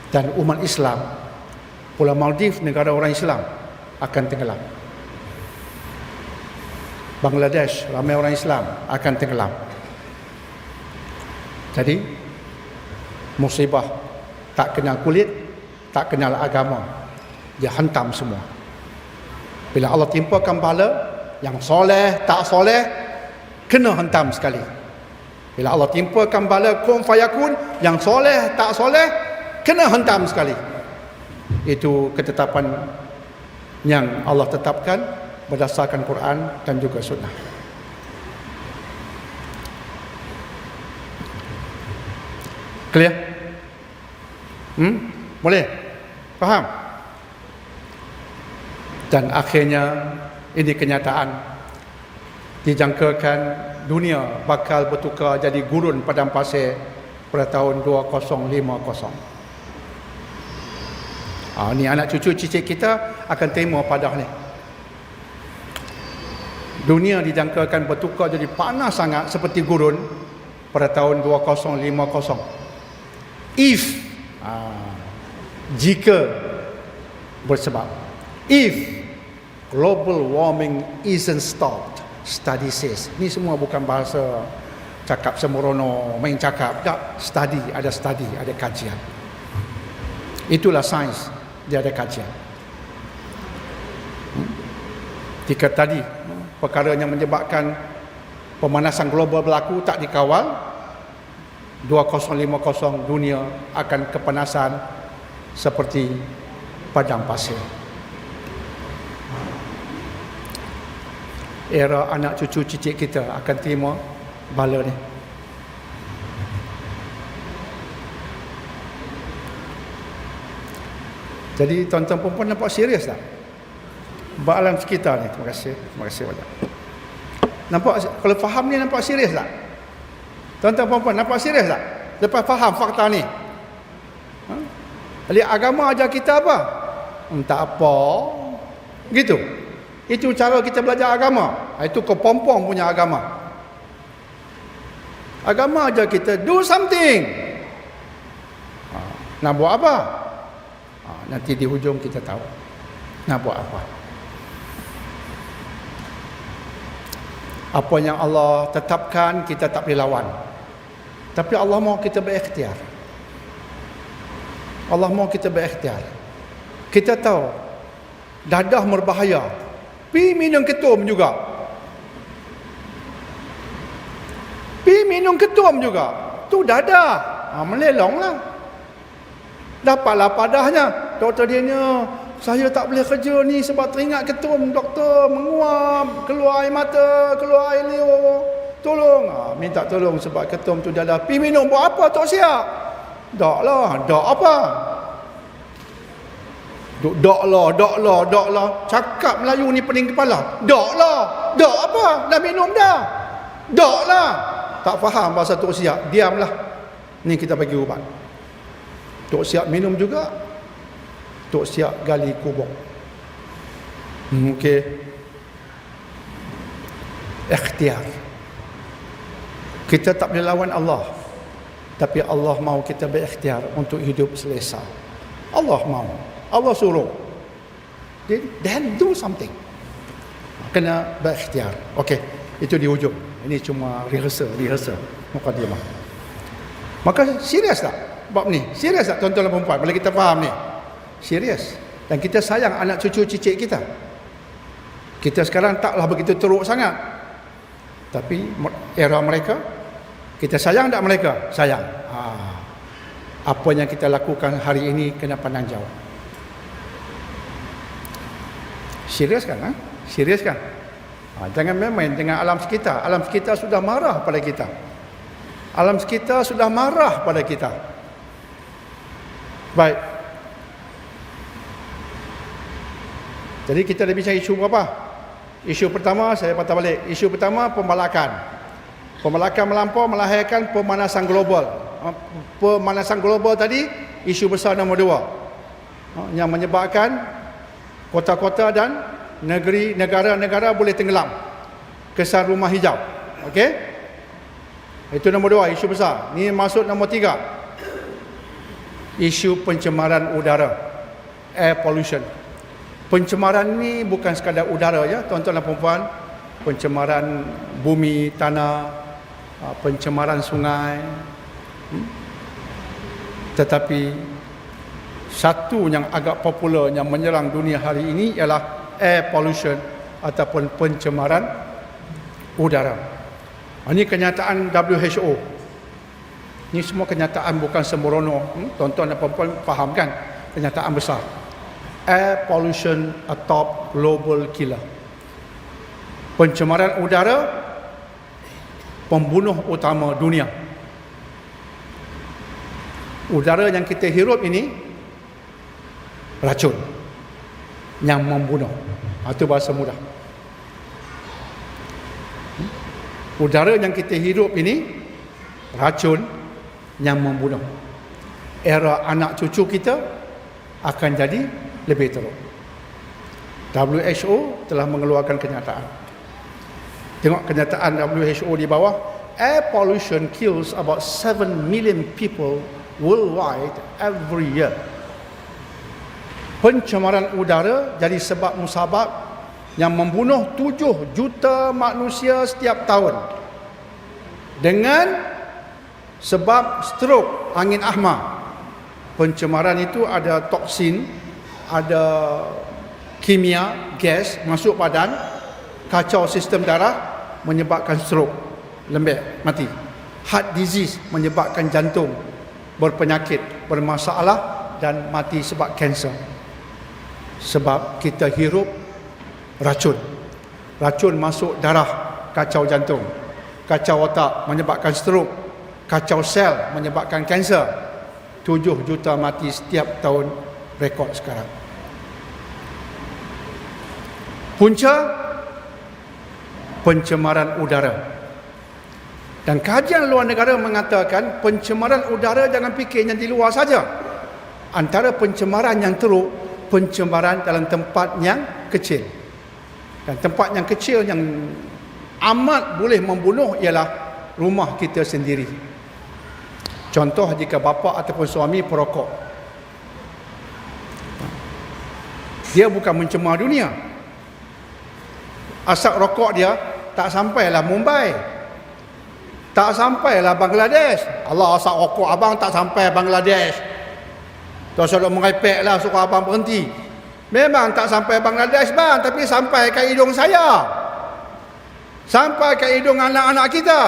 A: Dan umat Islam, Pulau Maldives, negara orang Islam, akan tenggelam. Bangladesh, ramai orang Islam, akan tenggelam. Jadi musibah tak kenal kulit, tak kenal agama, dia hantam semua. Bila Allah timpakan bala, yang soleh tak soleh kena hantam sekali. Bila Allah timpakan bala kun fayakun, yang soleh tak soleh kena hantam sekali. Itu ketetapan yang Allah tetapkan berdasarkan Quran dan juga sunnah. Clear? Boleh? Faham? Dan akhirnya ini kenyataan. Dijangkakan dunia bakal bertukar jadi gurun padang pasir pada tahun 2050. Ni anak cucu cicit kita akan terima padah ni. Dunia dijangkakan bertukar jadi panas sangat seperti gurun pada tahun 2050. If jika bersebab, if global warming isn't stopped, study says. Ni semua bukan bahasa cakap sembrono, main cakap. Tak, study, ada kajian. Itulah sains, dia ada kajian. Jika tadi perkara yang menyebabkan pemanasan global berlaku tak dikawal, 2050 dunia akan kepanasan seperti padang pasir. Era anak cucu cicit kita akan terima bala ni. Jadi tuan-tuan perempuan nampak serius tak? Alam sekitar ni. Terima kasih banyak. Nampak, kalau faham ni nampak serius tak? Tuan-tuan perempuan nampak serius tak? Lepas faham fakta ni. Jadi agama ajar kita apa? Tak apa. Gitu. Itu cara kita belajar agama. Itu kepompong punya agama. Agama ajar kita do something. Nak buat apa? Nanti di hujung kita tahu nak buat apa. Apa yang Allah tetapkan kita tak boleh lawan. Tapi Allah mahu kita berikhtiar. Allah mahu kita berikhtiar. Kita tahu dadah berbahaya. Pi minum ketum juga. Pi minum ketum juga. Tu dadah. Melelong lah. Dapatlah padahnya. Doktor dianya, saya tak boleh kerja ni sebab teringat ketum. Doktor menguap, keluar air mata, keluar air liur. Tolong. Minta tolong sebab ketum tu dadah. Pi minum buat apa Tok Siap? Dak lah. Dak apa? Dak lah. Cakap Melayu ni pening kepala. Dak lah. Dak apa? Dah minum dah. Dak lah. Tak faham bahasa Tok Siap. Diamlah. Ni kita bagi ubat. Tok Siap minum juga. untuk siap gali kubur. Okey. Ikhtiar. Kita tak boleh lawan Allah, tapi Allah mahu kita berikhtiar untuk hidup selesa. Allah mahu, Allah suruh. Then do something. Kena berikhtiar. Okey, itu di hujung. Ini cuma rehearsal mukadimah. Maka serius tak bab ni? Serius tak tuan-tuan dan puan-puan? Bila kita faham ni, serius. Dan kita sayang anak cucu cicit kita. Kita sekarang taklah begitu teruk sangat, tapi era mereka, kita sayang tak mereka? Sayang. Apa yang kita lakukan hari ini kena pandang jauh. Serius kan? Serius kan? Jangan main-main dengan alam sekitar. Alam sekitar sudah marah pada kita. Alam sekitar sudah marah pada kita. Baik. Jadi kita dah bincang isu berapa? Isu pertama saya patah balik. Isu pertama pembalakan. Pembalakan melampau melahirkan pemanasan global. Pemanasan global tadi isu besar nombor 2. Yang menyebabkan kota-kota dan negara-negara boleh tenggelam. Kesan rumah hijau. Okey? Itu nombor 2, isu besar. Ni masuk nombor 3. Isu pencemaran udara. Air pollution. Pencemaran ni bukan sekadar udara ya, tuan-tuan dan puan-puan. Pencemaran bumi, tanah, pencemaran sungai. Tetapi satu yang agak popular yang menyerang dunia hari ini ialah air pollution ataupun pencemaran udara. Ini kenyataan WHO. Ini semua kenyataan, bukan sembrono. Tuan-tuan dan puan-puan faham kan? Kenyataan besar. Air pollution a top global killer. Pencemaran udara pembunuh utama dunia. Udara yang kita hirup ini racun yang membunuh. Itu bahasa mudah. Udara yang kita hirup ini racun yang membunuh. Era anak cucu kita akan jadi lebih teruk. WHO telah mengeluarkan kenyataan. Tengok kenyataan WHO di bawah. Air pollution kills about 7 million people worldwide every year. Pencemaran udara jadi sebab musabab yang membunuh 7 juta manusia setiap tahun. Dengan sebab stroke, angin ahma. Pencemaran itu ada toksin, ada kimia, gas masuk badan, kacau sistem darah, menyebabkan stroke, lembek, mati. Heart disease, menyebabkan jantung berpenyakit, bermasalah dan mati sebab kanser. Sebab kita hirup racun. Racun masuk darah, kacau jantung. Kacau otak, menyebabkan stroke. Kacau sel, menyebabkan kanser. 7 juta mati setiap tahun, rekod sekarang. Punca pencemaran udara. Dan kajian luar negara mengatakan pencemaran udara jangan fikir yang di luar saja. Antara pencemaran yang teruk, pencemaran dalam tempat yang kecil. Dan tempat yang kecil yang amat boleh membunuh ialah rumah kita sendiri. Contoh, jika bapa ataupun suami perokok, dia bukan mencemar dunia. Asap rokok dia tak sampailah Mumbai, tak sampailah Bangladesh. Allah, asap rokok abang tak sampai Bangladesh. Tuan selalu merepek lah, suruh abang berhenti. Memang tak sampai Bangladesh bang, tapi sampai ke hidung saya, sampai ke hidung anak-anak kita.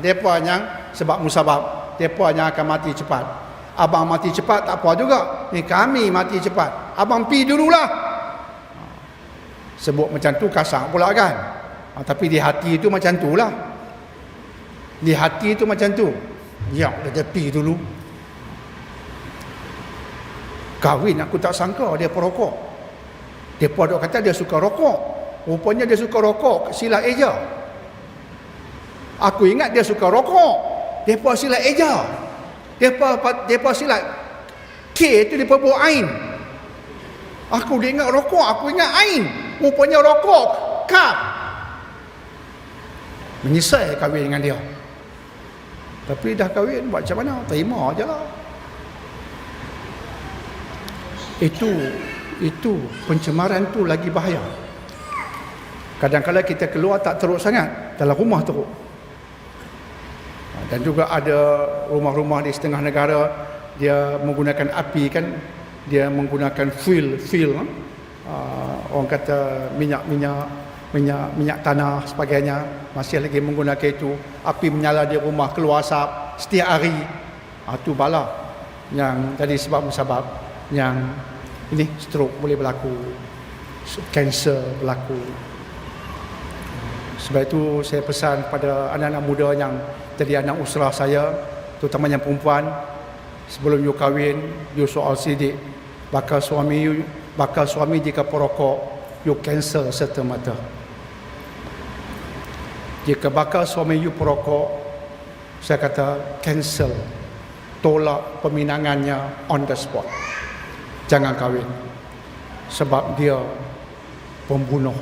A: Mereka yang sebab musabab, mereka yang akan mati cepat. Abang mati cepat tak apa juga, ni kami mati cepat. Abang pi dululah. Sebut macam tu kasar pula kan. Tapi di hati itu macam tu lah. Di hati itu macam tu. Ya, dia pi dulu. Kahwin aku tak sangka dia perokok. Depa dok kata dia suka rokok. Rupanya dia suka rokok, silap eja. Aku ingat dia suka rokok. Depa silap eja. Depa silap K itu depa buat ain. Aku dia ingat rokok, aku ingat ain. Rupanya rokok, kap. Menyesal kahwin dengan dia. Tapi dah kahwin, buat macam mana? Terima je lah. Itu pencemaran tu lagi bahaya. Kadang-kadang kita keluar tak teruk sangat, dalam rumah teruk. Dan juga ada rumah-rumah di setengah negara, dia menggunakan api kan, dia menggunakan fuel, orang kata minyak tanah sebagainya, masih lagi menggunakan itu. Api menyala di rumah, keluar asap setiap hari. Itu bala yang tadi sebab-sebab yang ini stroke boleh berlaku, kanser berlaku. Sebab itu saya pesan kepada anak-anak muda yang jadi anak usrah saya, terutama yang perempuan, sebelum you kahwin, you soal sidik. Bakal suami jika perokok, you cancel serta-merta. Jika bakal suami you perokok, saya kata cancel, tolak peminangannya on the spot. Jangan kahwin, sebab dia pembunuh.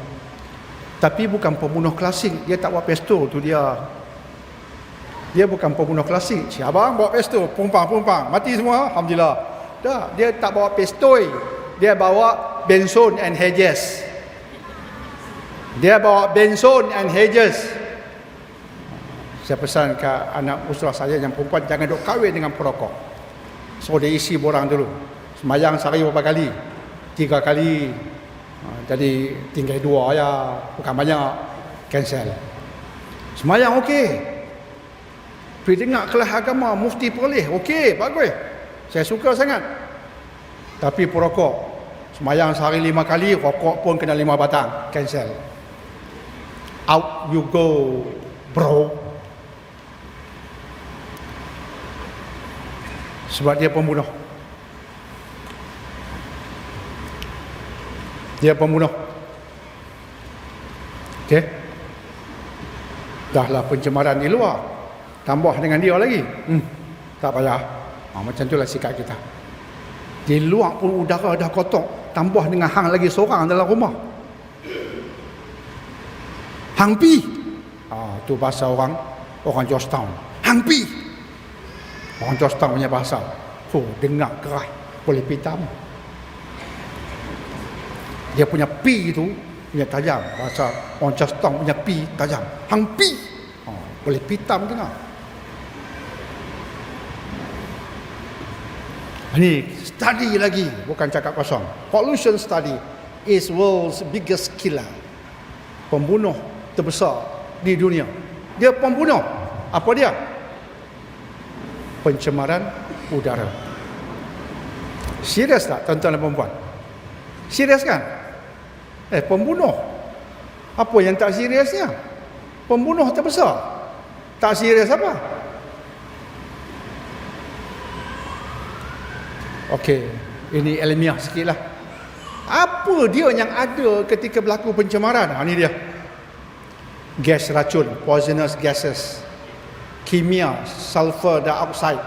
A: Tapi bukan pembunuh klasik, dia tak bawa pistol tu dia. Dia bukan pembunuh klasik. Si abang bawa pistol, pumpang, mati semua, alhamdulillah. Dah, dia tak bawa pistol. Dia bawa Benson and Hedges. Saya pesan ke anak usrah saya yang perempuan, jangan duk kahwin dengan perokok. So dia isi borang dulu. Semayang sehari berapa kali? 3 kali. Jadi tinggal 2 ya, bukan banyak, cancel. Semayang okey. Pergi dengar kelas agama, mufti perlih, okey, bagus. Saya suka sangat. Tapi perokok, semayang sehari 5 kali, rokok pun kena 5 batang, cancel. Out you go, bro. Sebab dia pembunuh. Okey. Dahlah pencemaran di luar, tambah dengan dia lagi. Tak payah. Macam itulah sikap kita. Di luar pun udara dah kotor, tambah dengan hang lagi seorang dalam rumah. Hang pi. Tu bahasa orang Georgetown. Hang pi. Orang Georgetown punya bahasa. Dengar keras, boleh pitam. Dia punya pi tu punya tajam. Bahasa orang Georgetown punya pi tajam. Hang pi. Boleh pitam dengar. Ini study lagi, bukan cakap kosong. Pollution study is world's biggest killer. Pembunuh terbesar di dunia. Dia pembunuh. Apa dia? Pencemaran udara. Serius tak tuan-tuan dan perempuan? Serius kan? Pembunuh. Apa yang tak seriusnya? Pembunuh terbesar. Tak serius apa? Okey, ini ilmiah sikitlah. Apa dia yang ada ketika berlaku pencemaran? Ini dia. Gas racun, poisonous gases. Kimia, sulfur dioxide.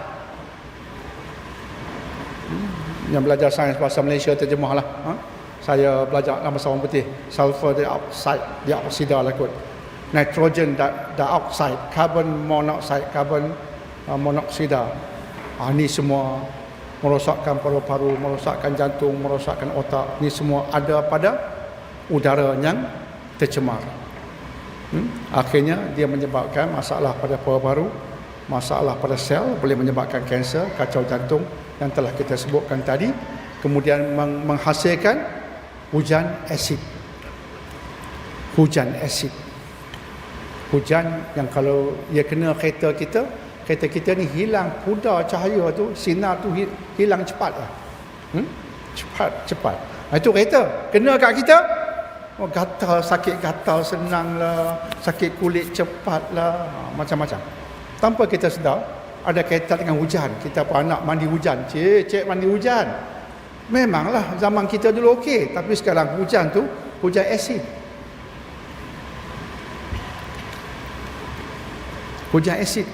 A: Yang belajar sains bahasa Malaysia terjemahlah. Saya belajar dalam bahasa orang putih. Sulfur dioxide, dioksida lah kot. Nitrogen dioxide, carbon monoxide, carbon monoksida. Ini semua merosakkan paru-paru, merosakkan jantung, merosakkan otak. Ini semua ada pada udara yang tercemar. Akhirnya dia menyebabkan masalah pada paru-paru, masalah pada sel, boleh menyebabkan kanser, kacau jantung yang telah kita sebutkan tadi. Kemudian menghasilkan hujan asid. Hujan yang kalau ia kena kereta kita ni hilang pudar cahaya tu, sinar tu hilang cepat lah. Cepat. Itu kereta kena kat kita, gatal, sakit gatal senang lah, sakit kulit cepat lah, macam-macam. Tanpa kita sedar, ada kaitan dengan hujan. Kita pun anak mandi hujan, cik mandi hujan. Memanglah zaman kita dulu okey, tapi sekarang hujan tu hujan asid. Hujan asid.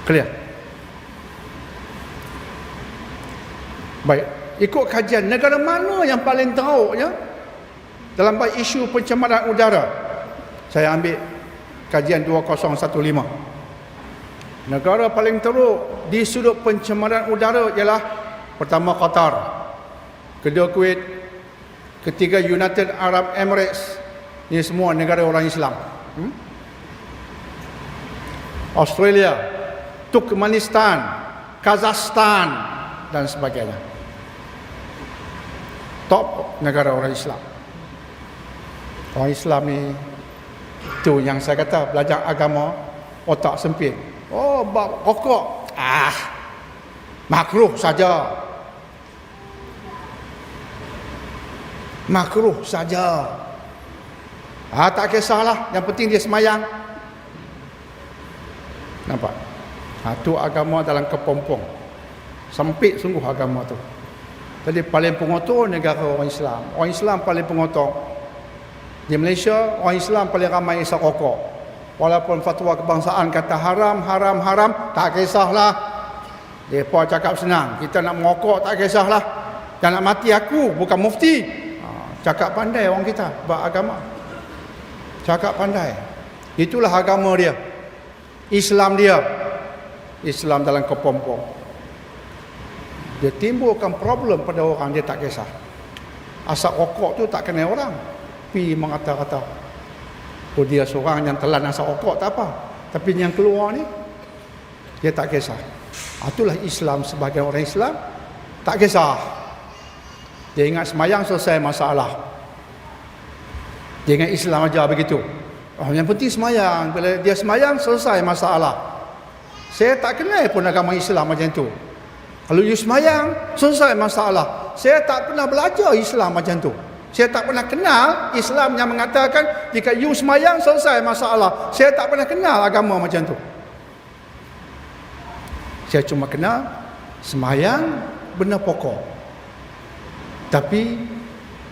A: Clear? Baik, ikut kajian negara mana yang paling teruk ya dalam isu pencemaran udara. Saya ambil kajian 2015. Negara paling teruk di sudut pencemaran udara ialah pertama Qatar, kedua Kuwait, ketiga United Arab Emirates. Ini semua negara orang Islam. Australia, Turkmenistan, Kazakhstan dan sebagainya. Top negara orang Islam. Orang Islam ni tu yang saya kata belajar agama otak sempit. Oh, bab rokok. Makruh saja. Makruh saja. Tak kisahlah, yang penting dia semayang. Nampak? Tu agama dalam kepompong. Sempit sungguh agama tu. Jadi paling pengotor negara orang Islam. Orang Islam paling pengotor. Di Malaysia, orang Islam paling ramai isap rokok. Walaupun fatwa kebangsaan kata haram, haram, haram, tak kisahlah. Mereka cakap senang, kita nak merokok tak kisahlah. Yang nak mati aku, bukan mufti. Cakap pandai orang kita, beragama. Cakap pandai. Itulah agama dia. Islam dia. Islam dalam kepompong. Dia timbulkan problem pada orang, dia tak kisah. Asap rokok tu tak kena orang. Pi mengata-kata, oh dia seorang yang telan asap rokok tak apa. Tapi yang keluar ni, dia tak kisah. Itulah Islam sebagai orang Islam. Tak kisah. Dia ingat semayang selesai masalah. Dia ingat Islam aja begitu. Yang penting semayang. Bila dia semayang selesai masalah. Saya tak kenal pun agama Islam macam tu. Kalau you semayang selesai masalah. Saya tak pernah belajar Islam macam tu. Saya tak pernah kenal Islam yang mengatakan jika you semayang selesai masalah. Saya tak pernah kenal agama macam tu. Saya cuma kenal semayang benda pokok. Tapi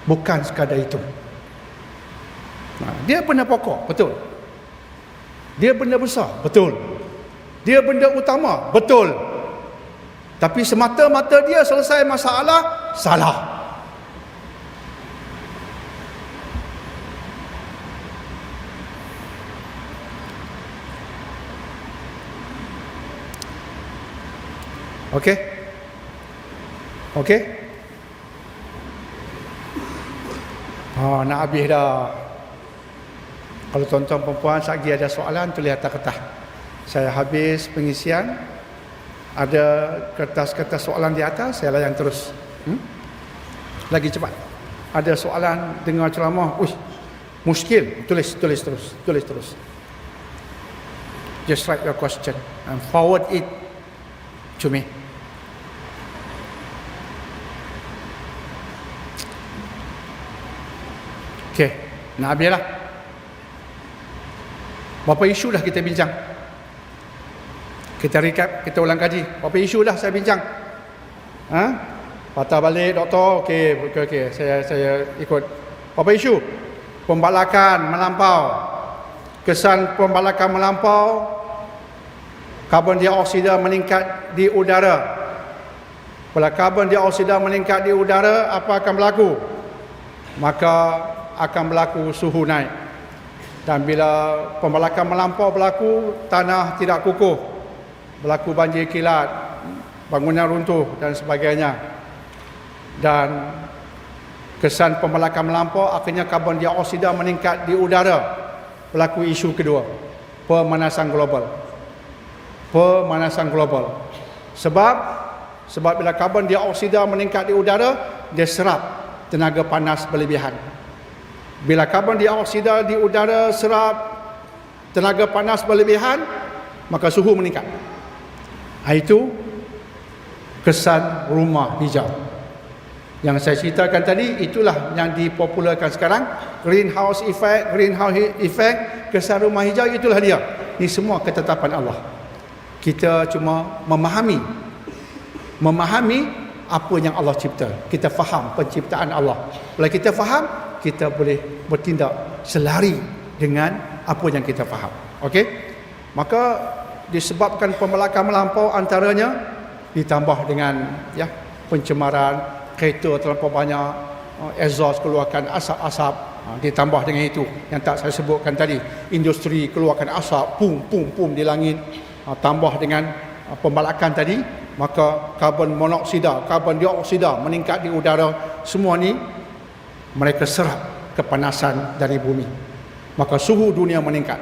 A: bukan sekadar itu. Dia benda pokok, betul. Dia benda besar, betul. Dia benda utama, betul. Tapi semata-mata dia selesai masalah, salah. Okey? Okey? Nak habis dah. Kalau tuan-tuan perempuan lagi ada soalan, tulis atas kertas. Saya habis pengisian. Ada kertas-kertas soalan di atas, saya layan terus. Lagi cepat. Ada soalan dengar ceramah, muskil, tulis terus. Just write your question and forward it to me. Okey, nak habis lah. Berapa isu dah kita bincang? Kita recap, kita ulang kaji. Berapa isu dah saya bincang? Patah balik doktor. Okey. Saya ikut. Berapa isu? Pembalakan melampau. Kesan pembalakan melampau. Karbon dioksida meningkat di udara. Bila karbon dioksida meningkat di udara, apa akan berlaku? Maka akan berlaku suhu naik. Dan bila pembalakan melampau berlaku, tanah tidak kukuh. Berlaku banjir kilat, bangunan runtuh dan sebagainya. Dan kesan pembalakan melampau, akhirnya karbon dioksida meningkat di udara. Berlaku isu kedua, pemanasan global. Pemanasan global. Sebab bila karbon dioksida meningkat di udara, dia serap tenaga panas berlebihan. Bila karbon dioksida di udara serap tenaga panas berlebihan, maka suhu meningkat. Itu kesan rumah hijau. Yang saya ceritakan tadi, itulah yang dipopularkan sekarang. Greenhouse effect, kesan rumah hijau, itulah dia. Ini semua ketetapan Allah. Kita cuma memahami apa yang Allah cipta. Kita faham penciptaan Allah. Bila kita faham, kita boleh bertindak selari dengan apa yang kita faham. Okey? Maka disebabkan pembalakan melampau antaranya ditambah dengan pencemaran, kereta terlampau banyak, exhaust keluarkan asap-asap, ditambah dengan itu yang tak saya sebutkan tadi, industri keluarkan asap, pum di langit, tambah dengan pembalakan tadi, maka karbon monoksida, karbon dioksida meningkat di udara. Semua ni mereka serap kepanasan dari bumi, maka suhu dunia meningkat.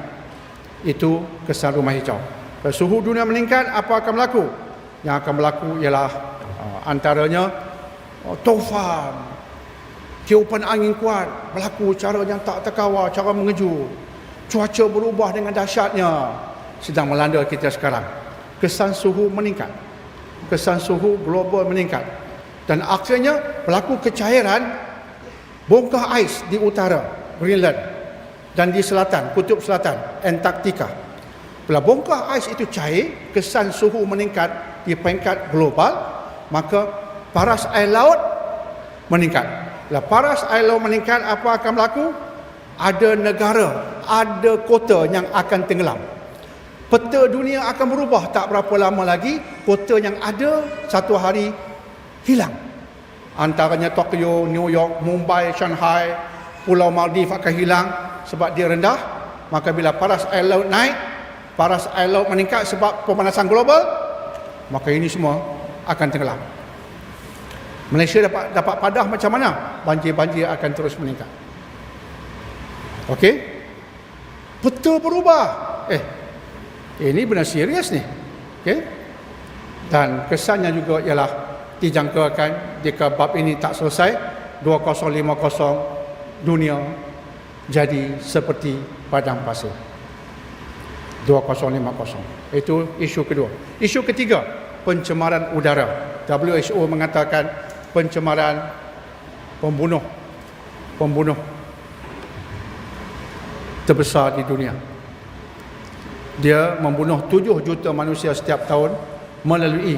A: Itu kesan rumah hijau. Kalau suhu dunia meningkat, apa akan berlaku? Yang akan berlaku ialah antaranya taufan, tiupan angin kuat berlaku cara yang tak terkawal, cara mengejut. Cuaca berubah dengan dahsyatnya sedang melanda kita sekarang. Kesan suhu meningkat, kesan suhu global meningkat, dan akhirnya berlaku kecairan bongkah ais di utara Greenland dan di selatan, kutub selatan Antartika. Bila bongkah ais itu cair, kesan suhu meningkat di peringkat global, maka paras air laut meningkat. Bila paras air laut meningkat, apa akan berlaku? Ada negara, ada kota yang akan tenggelam. Peta dunia akan berubah. Tak berapa lama lagi, kota yang ada satu hari hilang. Antaranya Tokyo, New York, Mumbai, Shanghai, Pulau Maldives akan hilang sebab dia rendah. Maka bila paras air laut naik, paras air laut meningkat sebab pemanasan global, maka ini semua akan tenggelam. Malaysia dapat padah macam mana? Banjir-banjir akan terus meningkat. Okey? Peta berubah. Ini benar serius ni. Okey? Dan kesannya juga ialah dijangkakan jika bab ini tak selesai, 2050 dunia jadi seperti padang pasir. 2050. Itu isu kedua. Isu ketiga, pencemaran udara. WHO mengatakan pencemaran pembunuh terbesar di dunia. Dia membunuh 7 juta manusia setiap tahun melalui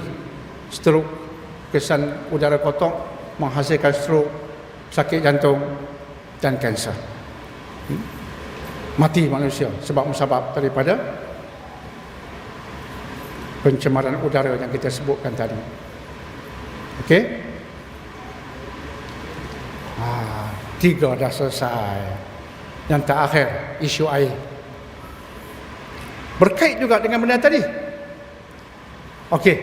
A: stroke, kesan udara kotor menghasilkan stroke, sakit jantung dan kanser. Mati manusia sebab musabab daripada pencemaran udara yang kita sebutkan tadi. Okey? 3 dah selesai. Yang terakhir, isu air. Berkait juga dengan benda tadi. Okey.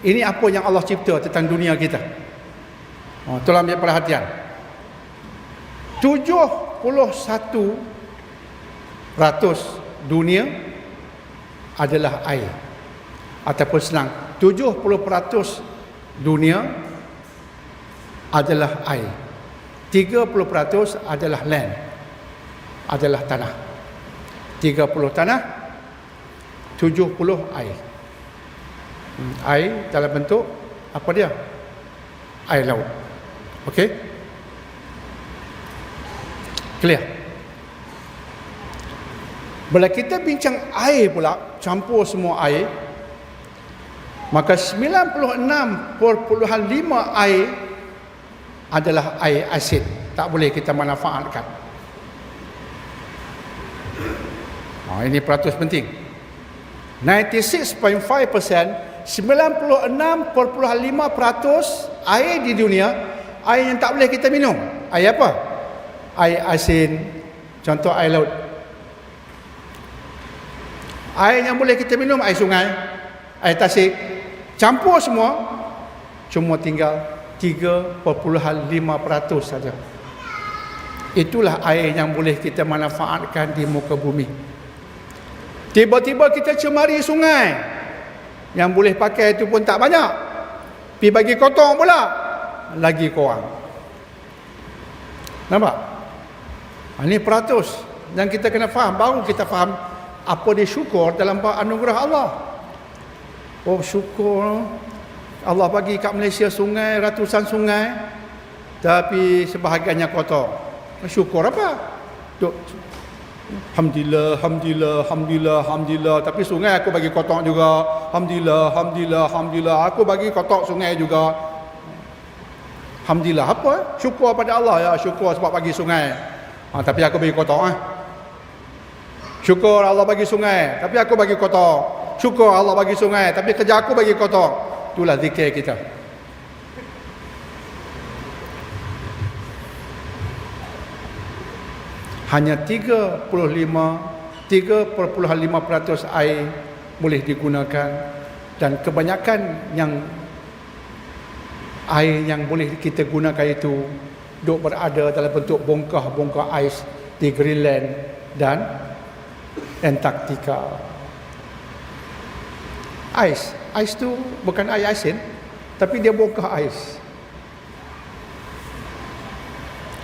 A: Ini apa yang Allah cipta tentang dunia kita. Tolong ambil perhatian. 71% dunia adalah air. Ataupun senang, 70% dunia adalah air. 30% adalah land, adalah tanah. 30 tanah, 70 air. Air dalam bentuk apa dia? Air laut. Okey? Clear? Bila kita bincang air pula, campur semua air, maka 96.5 air adalah air asid. Tak boleh kita manfaatkan. Ini peratus penting. 96.5%, 96.5% air di dunia, air yang tak boleh kita minum. Air apa? Air asin. Contoh air laut. Air yang boleh kita minum, air sungai, air tasik, campur semua, cuma tinggal 3.5% saja. Itulah air yang boleh kita manfaatkan di muka bumi. Tiba-tiba kita cemari sungai, yang boleh pakai itu pun tak banyak, pergi bagi kotor pula, lagi kurang. Nampak? Ini peratus yang kita kena faham. Baru kita faham apa dia syukur dalam anugerah Allah. Oh, syukur Allah bagi kat Malaysia sungai, ratusan sungai, tapi sebahagiannya kotor. Syukur apa? Alhamdulillah, alhamdulillah, alhamdulillah, alhamdulillah. Tapi sungai aku bagi kotor juga. Alhamdulillah, alhamdulillah, alhamdulillah. Aku bagi kotor sungai juga. Alhamdulillah apa? Syukur pada Allah ya. Syukur sebab bagi sungai. Tapi aku bagi kotor. Syukur Allah bagi sungai, tapi aku bagi kotor. Syukur Allah bagi sungai, tapi kerja aku bagi kotor. Itulah zikir kita. Hanya 3,5% air boleh digunakan, dan kebanyakan air yang boleh kita gunakan itu berada dalam bentuk bongkah-bongkah ais di Greenland dan Antartika. Ais tu bukan air asin, tapi dia bongkah ais.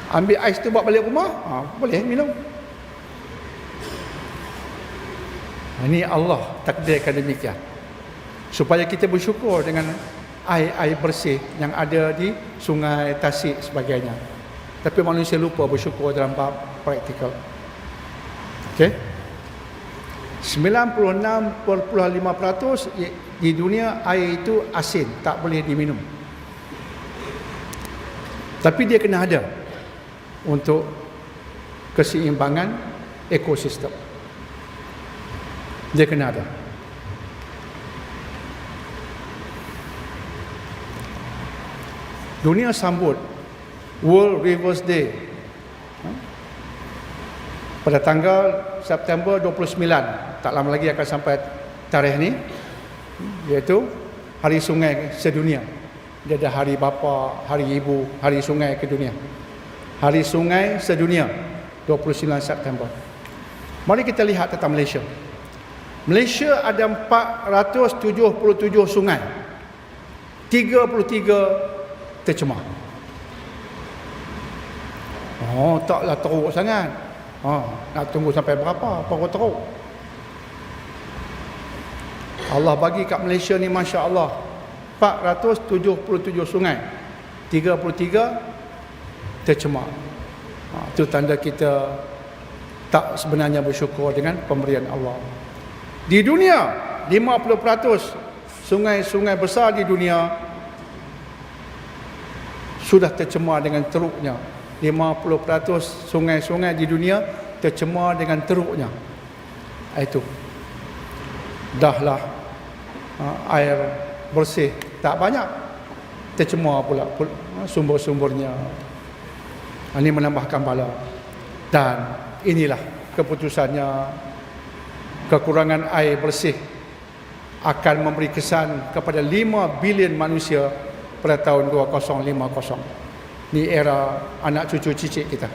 A: Ambil ais tu bawa balik rumah, boleh minum. Ini Allah takdirkan demikian, supaya kita bersyukur dengan air bersih yang ada di sungai, tasik sebagainya. Tapi manusia lupa bersyukur dalam bab praktikal. Okey. 96.5% di dunia air itu asin, tak boleh diminum. Tapi dia kena ada untuk keseimbangan ekosistem. Dia kena ada. Dunia sambut World Rivers Day pada tanggal September 29. Tak lama lagi akan sampai tarikh ni, iaitu Hari Sungai Sedunia. Dia ada Hari Bapa, Hari Ibu, Hari Sungai ke dunia. Hari Sungai Sedunia 29 September. Mari kita lihat tentang Malaysia. Malaysia ada 477 sungai. 33 tercemar. Taklah teruk sangat. Nak tunggu sampai berapa baru teruk. Allah bagi kat Malaysia ni, Masya Allah, 477 sungai, 33 tercemar. Itu tanda kita tak sebenarnya bersyukur dengan pemberian Allah. Di dunia, 50% sungai-sungai besar di dunia sudah tercemar dengan teruknya. 50% sungai-sungai di dunia tercemar dengan teruknya. Itu dahlah air bersih tak banyak, tercemar pula sumber-sumbernya. Ini menambahkan bala. Dan inilah keputusannya, kekurangan air bersih akan memberi kesan kepada 5 bilion manusia pada tahun 2050. Ini era anak cucu cicit kita.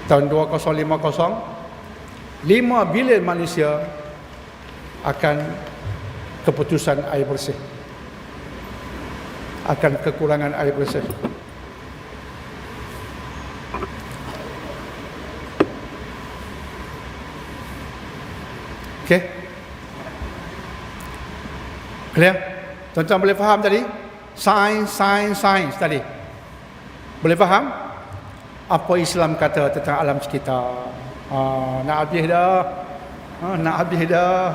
A: Tahun 2050, 5 bilion manusia akan keputusan air bersih, akan kekurangan air bersih. Okey? Clear? Tuan-tuan boleh faham tadi? Sains tadi. Boleh faham? Apa Islam kata tentang alam sekitar? Nak habis dah. Nak habis dah.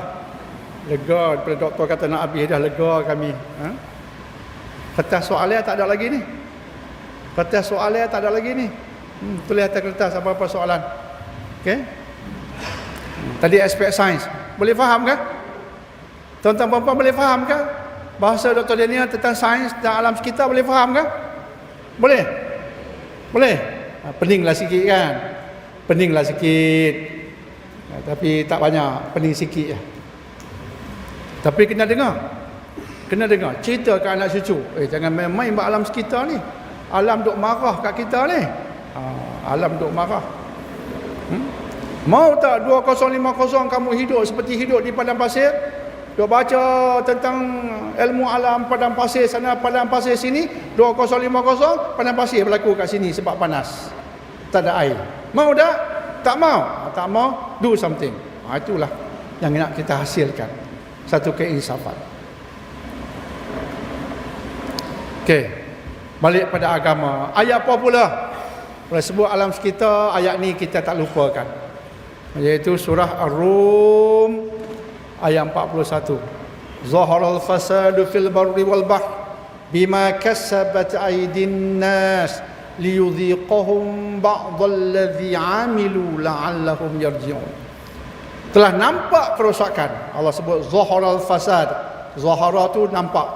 A: Lega. Daripada doktor kata nak habis dah, lega kami. Kertas soalan tak ada lagi ni. Kertas soalan tak ada lagi ni. Tulis atas kertas apa-apa soalan. Okey? Tadi aspek sains. Boleh faham kan? Tuan-tuan puan-puan boleh faham kan? Bahasa Dr. Daniel tentang sains dan alam sekitar boleh faham kan? Boleh? Boleh? Peninglah sikit kan? Peninglah sikit. Tapi tak banyak, pening sikit je. Tapi kena dengar. Kena dengar. Cerita ke anak cucu. Jangan main-main buat alam sekitar ni. Alam duk marah kat kita ni. Alam duk marah. Mau tak 2050 kamu hidup seperti hidup di padang pasir? Duk baca tentang ilmu alam padang pasir sana, padang pasir sini. 2050 padang pasir berlaku kat sini sebab panas, tak ada air. Mau tak? Tak mau. Tak mau, do something. Itulah yang nak kita hasilkan, satu keinsafan. Okey, balik pada agama. Ayat apa pula? Kalau sebut alam sekitar, ayat ni kita tak lupakan, iaitu surah Ar-Rum ayat 41. Zaharal fasadu fil barri wal bahr bima kasabat aydin nas liyudhiqahum ba'dalladhi 'amilu la'allahum yarji'un. Telah nampak kerosakan. Allah sebut zaharal fasad. Zahara tu nampak,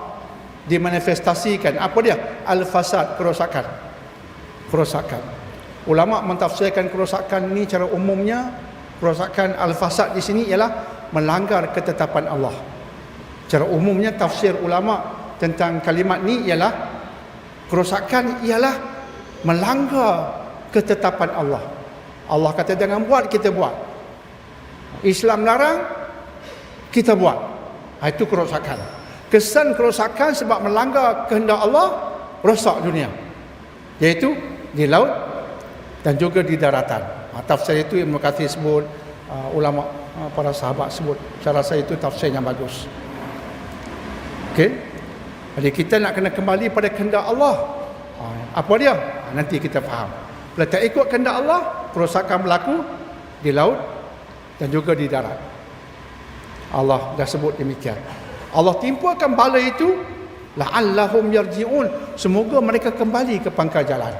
A: dimanifestasikan. Apa dia? Al-fasad, kerosakan. Kerosakan. Ulama mentafsirkan kerosakan ni cara umumnya, kerosakan al-fasad di sini ialah melanggar ketetapan Allah. Cara umumnya tafsir ulama tentang kalimat ni ialah kerosakan ialah melanggar ketetapan Allah. Allah kata jangan buat, kita buat. Islam larang, kita buat. Itu kerosakan. Kesan kerosakan sebab melanggar kehendak Allah, rosak dunia, iaitu di laut dan juga di daratan. Tafsir itu Ibnu Katsir sebut, ulama para sahabat sebut. Saya rasa itu tafsir yang bagus. Okey. Jadi kita nak kena kembali pada kehendak Allah. Apa dia? Nanti kita faham. Bila tak ikut kehendak Allah, kerosakan berlaku di laut dan juga di darat. Allah dah sebut demikian. Allah timpakan bala itu la'allahum yarji'un, semoga mereka kembali ke pangkal jalan.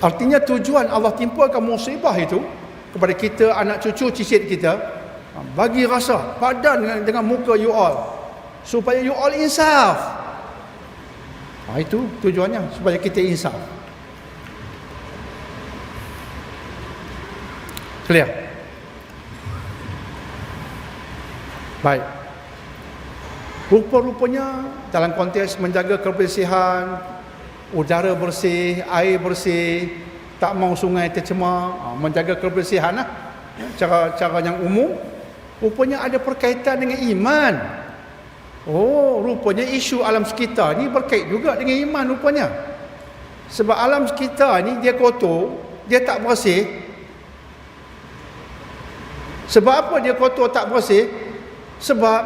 A: Artinya tujuan Allah timpakan musibah itu kepada kita, anak cucu cicit kita, bagi rasa padan dengan muka you all, supaya you all insaf. Itu tujuannya, supaya kita insaf. Clear? Baik. Rupa-rupanya dalam konteks menjaga kebersihan, udara bersih, air bersih, tak mau sungai tercemar, menjaga kebersihan lah. Cara yang umum, rupanya ada perkaitan dengan iman. Oh, rupanya isu alam sekitar ni berkait juga dengan iman rupanya. Sebab alam sekitar ni dia kotor, dia tak bersih. Sebab apa dia kotor tak bersih? Sebab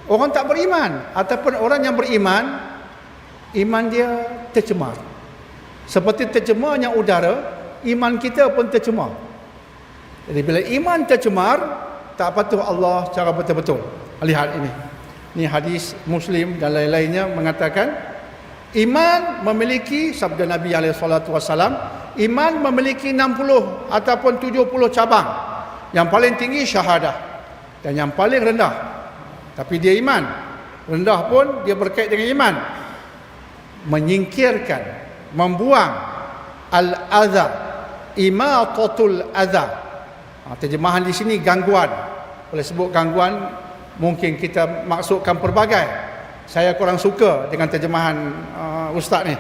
A: orang tak beriman, ataupun orang yang beriman, iman dia tercemar. Seperti tercemarnya udara, iman kita pun tercemar. Jadi bila iman tercemar, tak patuh Allah secara betul-betul. Lihat ini. Ini hadis Muslim dan lain-lainnya mengatakan, iman memiliki, sabda Nabi SAW, iman memiliki 60 ataupun 70 cabang. Yang paling tinggi syahadah, dan yang paling rendah, tapi dia iman. Rendah pun dia berkait dengan iman. Menyingkirkan, membuang al-adha, imatatul adha. Terjemahan di sini gangguan. Boleh sebut gangguan, mungkin kita maksudkan pelbagai. Saya kurang suka dengan terjemahan ustaz ni.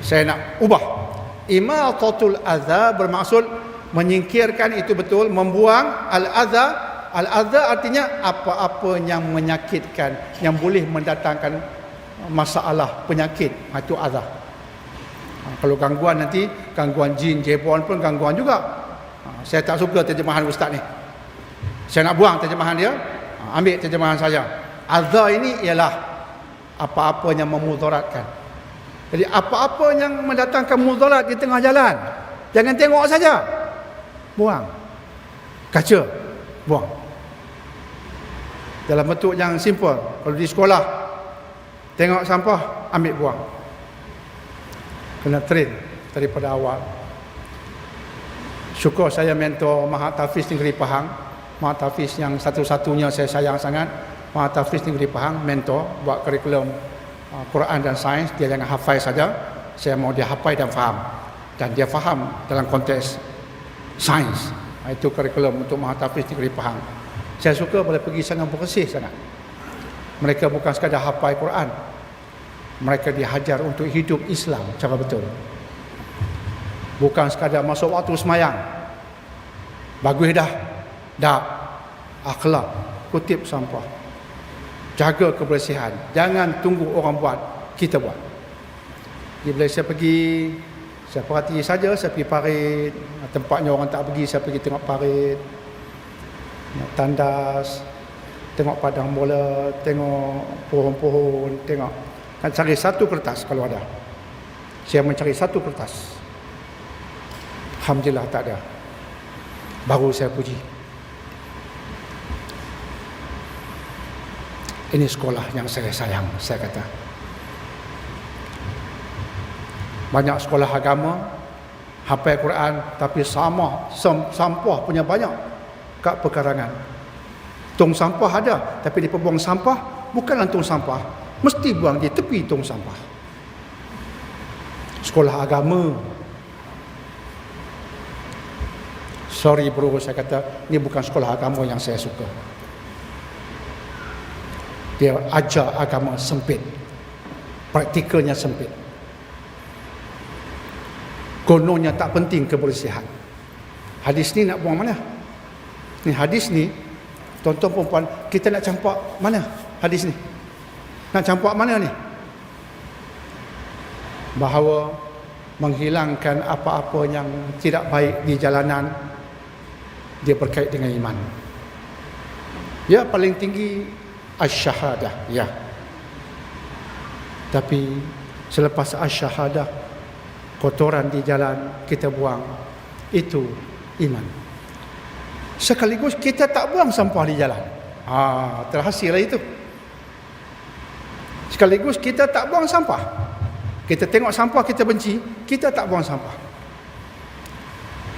A: Saya nak ubah. Imatatul adha bermaksud menyingkirkan, itu betul. Membuang al-adha. Al-adha artinya apa-apa yang menyakitkan, yang boleh mendatangkan masalah, penyakit. Itu adha. Kalau gangguan nanti, gangguan jin, jebon pun gangguan juga. Saya tak suka terjemahan ustaz ni. Saya nak buang terjemahan dia, ambil terjemahan saya. Adha ini ialah apa-apa yang memudaratkan. Jadi apa-apa yang mendatangkan mudarat di tengah jalan, jangan tengok saja, buang. Kaca, buang. Dalam bentuk yang simple. Kalau di sekolah, tengok sampah, ambil buang. Kena train daripada awal. Syukur saya mentor Mahat Hafiz Negeri Pahang. Mahat Hafiz yang satu-satunya saya sayang sangat. Mahat Hafiz Negeri Pahang, mentor buat kurikulum Quran dan sains. Dia jangan hafal saja, saya mau dia hafal dan faham. Dan dia faham dalam konteks sains. Itu kurikulum untuk Mahat Hafiz Negeri Pahang. Saya suka boleh pergi sana, bersih sangat. Mereka bukan sekadar hafal Quran, mereka dihajar untuk hidup Islam cara betul. Bukan sekadar masuk waktu semayang, bagus dah, akhlak, kutip sampah, jaga kebersihan, jangan tunggu orang buat, kita buat. Jadi bila saya pergi, saya perhati saja, saya pergi parit, tempatnya orang tak pergi, saya pergi tengok parit, tandas, tengok padang bola, tengok pohon-pohon, tengok. Kan cari satu kertas kalau ada. Saya mencari satu kertas. Alhamdulillah tak ada. Baru saya puji. Ini sekolah yang saya sayang, saya kata. Banyak sekolah agama, hafal Quran, tapi sampah punya banyak kat pekarangan. Tong sampah ada, tapi dia buang sampah bukanlah tong sampah, mesti buang di tepi tong sampah. Sekolah agama Sorry bro, saya kata, ni bukan sekolah agama yang saya suka. Dia ajar agama sempit, praktikalnya sempit. Kononnya tak penting kebersihan. Hadis ni nak buang mana? Ni hadis ni, tuan-tuan perempuan, kita nak campak mana hadis ni? Nak campak mana ni? Bahawa menghilangkan apa-apa yang tidak baik di jalanan, dia berkait dengan iman. Ya, paling tinggi asy-syahadah, ya. Tapi selepas asy-syahadah, kotoran di jalan kita buang, itu iman. Sekaligus kita tak buang sampah di jalan. Terhasil lah itu. Sekaligus kita tak buang sampah. Kita tengok sampah kita benci, kita tak buang sampah.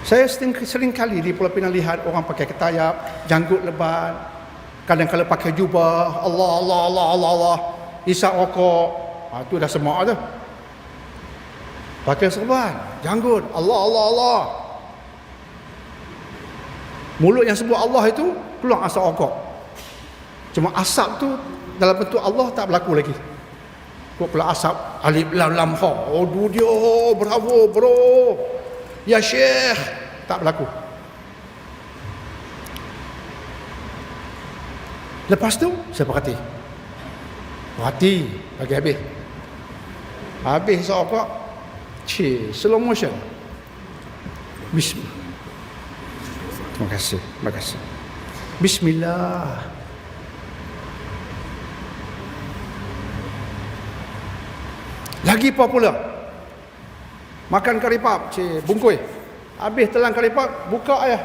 A: Saya sering kali di Pulau Pinang lihat orang pakai ketayap, janggut lebat, kadang-kadang pakai jubah, Allah, isap rokok. Itu dah semak tu. Pakai serban, janggut, Allah. Mulut yang sebut Allah itu keluar asap rokok. Cuma asap tu dalam bentuk Allah tak berlaku lagi. Keluar asap alif lam lam ha. Oh dia, bravo bro. Ya Syekh, tak berlaku. Lepas tu saya perhati bagi habis isap rokok, slow motion. Terima kasih. Bismillah. Lagi popular, makan kari pap, bungkui. Habis telan kari pap, buka ayah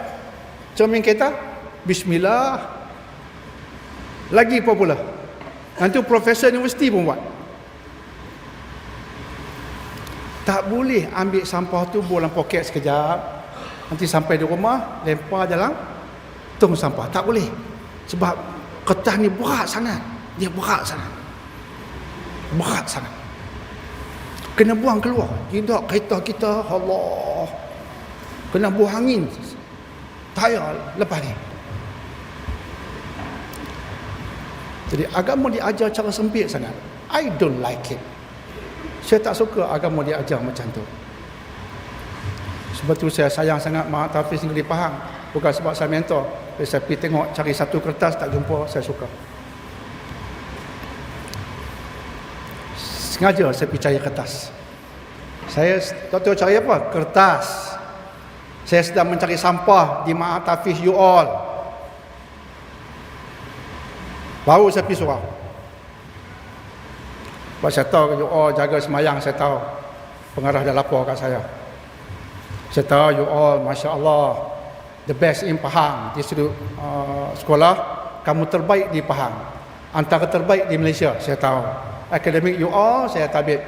A: cermin kereta, Bismillah. Lagi popular. Nanti profesor universiti pun buat. Tak boleh ambil sampah tu dalam poket sekejap, nanti sampai di rumah lempar dalam tong sampah. Tak boleh. Sebab kertas ni berat sangat. Dia berat sangat. Kena buang keluar. Tidak kereta kita, Allah, kena buang angin. Tayar lepas ni. Jadi agama diajar cara sempit sangat. I don't like it. Saya tak suka agama diajar macam tu. Sebab tu saya sayang sangat Mak Tafiz Negeri Pahang. Bukan sebab saya mentor. Saya pergi tengok, cari satu kertas tak jumpa, saya suka. Sengaja saya pergi cari kertas. Saya tak tahu cari apa? Kertas. Saya sedang mencari sampah di Mak Tafiz you all. Baru saya pergi surau. Sebab saya tahu you all jaga semayang, saya tahu. Pengarah dah lapor kat saya. Saya tahu you all, Masya Allah, the best in Pahang. Di sudut sekolah, kamu terbaik di Pahang. Antara terbaik di Malaysia, saya tahu. Akademik you all, saya tabit.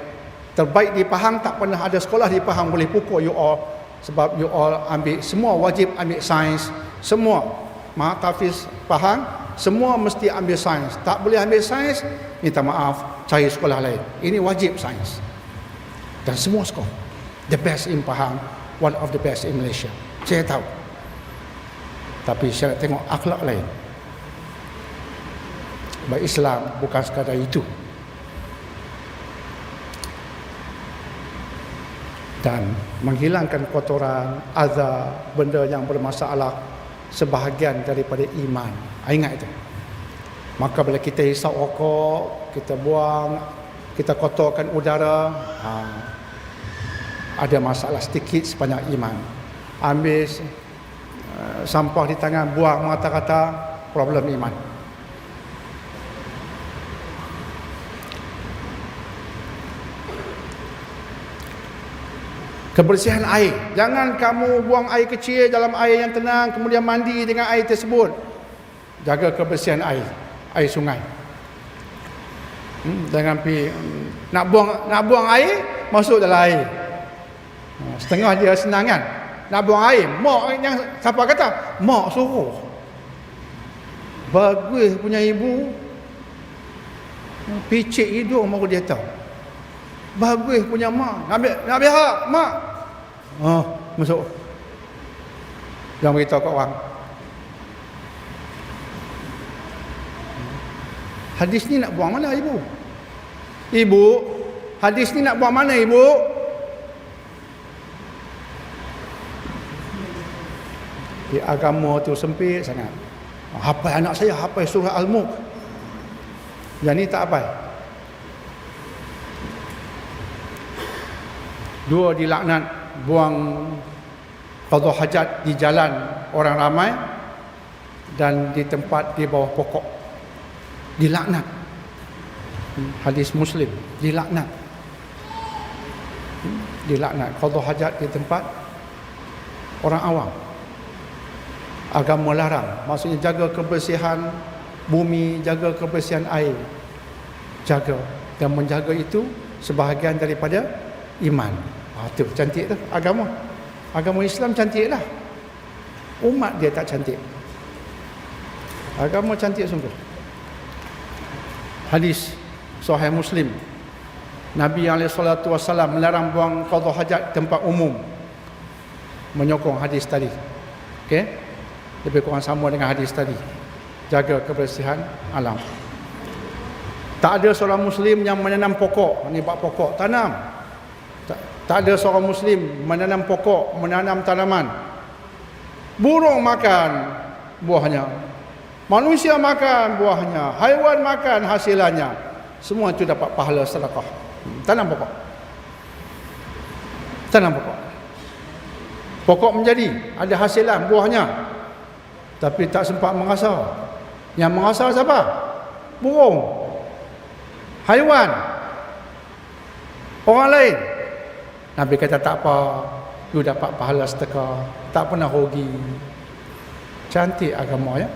A: Terbaik di Pahang, tak pernah ada sekolah di Pahang boleh pukul you all. Sebab you all ambil, semua wajib ambil sains. Semua, Mak Tafiz Pahang, semua mesti ambil sains. Tak boleh ambil sains, minta maaf, cari sekolah lain. Ini wajib sains. Dan semua sekolah, the best in Pahang, one of the best in Malaysia. Saya tahu. Tapi saya nak tengok akhlak lain. Baik Islam bukan sekadar itu. Dan menghilangkan kotoran, azab, benda yang bermasalah, sebahagian daripada iman. Ingat itu. Maka bila kita hisap rokok, kita buang, kita kotorkan udara, ada masalah sedikit sepanjang iman. Ambil sampah di tangan, buang mata-kata, problem iman. Kebersihan air. Jangan kamu buang air kecil dalam air yang tenang, kemudian mandi dengan air tersebut. Jaga kebersihan air. Air sungai. Jangan pergi nak buang air, masuk dalam air. Setengah dia senang kan. Nak buang air, mak yang siapa kata? Mak suruh. Bagus punya ibu. Picit hidung baru dia tahu. Bagus punya mak. Nak ambil hak mak. Masuk. Jangan beritahu kat orang. Hadis ni nak buang mana ibu? Ibu, hadis ni nak buang mana ibu? Di agama tu sempit sangat. Hafal anak saya, hafal surah Al-Mulk. Yang ni tak hafal. Dua dilaknat, buang qada hajat di jalan orang ramai dan di tempat di bawah pokok. Dilaknat. Hadis Muslim, dilaknat. Dilaknat qada hajat di tempat orang awam. Agama larang, maksudnya jaga kebersihan bumi, jaga kebersihan air. Jaga dan menjaga itu sebahagian daripada iman. Tu cantik tu agama. Agama Islam cantik lah. Umat dia tak cantik. Agama cantik sungguh. Hadis Sahih Muslim, Nabi SAW melarang buang qada hajat tempat umum. Menyokong hadis tadi. Okey, lebih kurang sama dengan hadis tadi. Jaga kebersihan alam. Tak ada seorang Muslim yang menanam pokok. Ni bab pokok, tanam. Tak ada seorang Muslim menanam pokok, menanam tanaman. Burung makan buahnya, manusia makan buahnya, haiwan makan hasilannya. Semua itu dapat pahala sedekah. Tanam pokok. Tanam pokok. Pokok menjadi, ada hasilan buahnya, tapi tak sempat mengasah. Yang mengasah siapa? Burung, haiwan, orang lain. Nabi kata tak apa, you dapat pahala sedekah, tak pernah rugi. Cantik agama ya.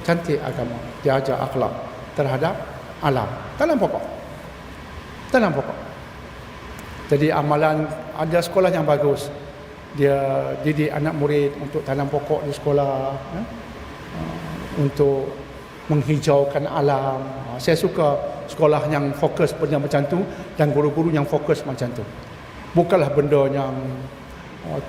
A: Cantik agama. Dia ajar akhlak terhadap alam. Tanam pokok. Tanam pokok. Jadi amalan, ada sekolah yang bagus. Dia didik anak murid untuk tanam pokok di sekolah, untuk menghijaukan alam. Saya suka sekolah yang fokus benda macam tu dan guru-guru yang fokus macam tu. Bukanlah benda yang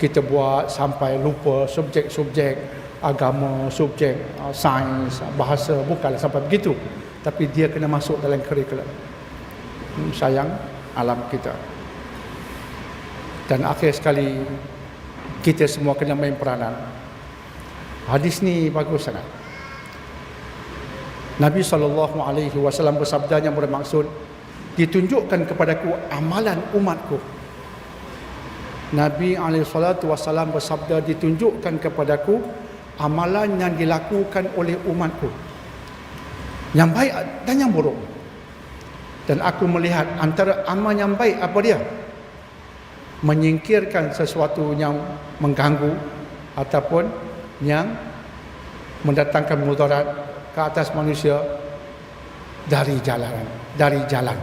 A: kita buat sampai lupa subjek-subjek agama, subjek sains, bahasa, bukanlah sampai begitu. Tapi dia kena masuk dalam kurikulum. Sayang alam kita. Dan akhir sekali, kita semua kena main peranan. Hadis ni bagus sangat. Nabi SAW bersabda yang bermaksud, ditunjukkan kepadaku amalan umatku. Nabi SAW bersabda, ditunjukkan kepadaku amalan yang dilakukan oleh umatku, yang baik dan yang buruk. Dan aku melihat antara amal yang baik apa dia? Menyingkirkan sesuatu yang mengganggu ataupun yang mendatangkan mudarat ke atas manusia dari jalan.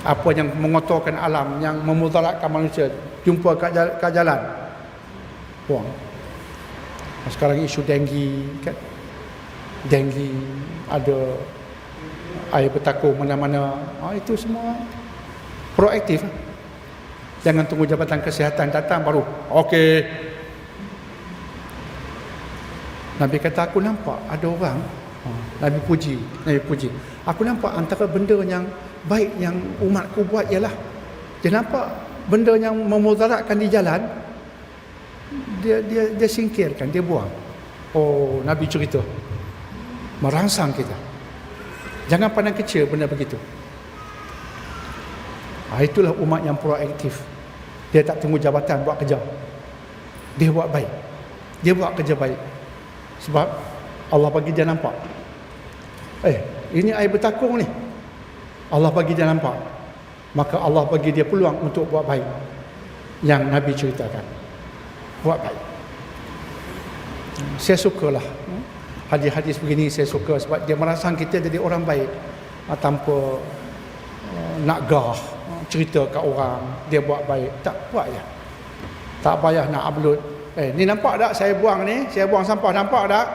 A: Apa yang mengotorkan alam, yang memudaratkan manusia, jumpa kat jalan, buang. Sekarang isu denggi kan? Denggi, ada air bertakung mana-mana. Itu semua proaktif. Jangan tunggu Jabatan Kesihatan datang baru okey. Nabi kata, aku nampak ada orang, Nabi puji, aku nampak antara benda yang baik yang umatku buat ialah, dia nampak benda yang memudaratkan di jalan, dia singkirkan, dia buang. Oh, Nabi cerita, merangsang kita. Jangan pandang kecil benda begitu. Itulah umat yang proaktif. Dia tak tunggu jabatan buat kerja. Dia buat baik. Dia buat kerja baik. Sebab Allah bagi dia nampak. Ini air bertakung ni. Allah bagi dia nampak. Maka Allah bagi dia peluang untuk buat baik. Yang Nabi ceritakan. Buat baik. Saya sukalah hadis-hadis begini, saya suka sebab dia merangsang kita jadi orang baik, tanpa nak gah cerita kat orang dia buat baik. Tak buat ya. Tak payah nak upload. Ni nampak tak saya buang ni, saya buang sampah, nampak tak?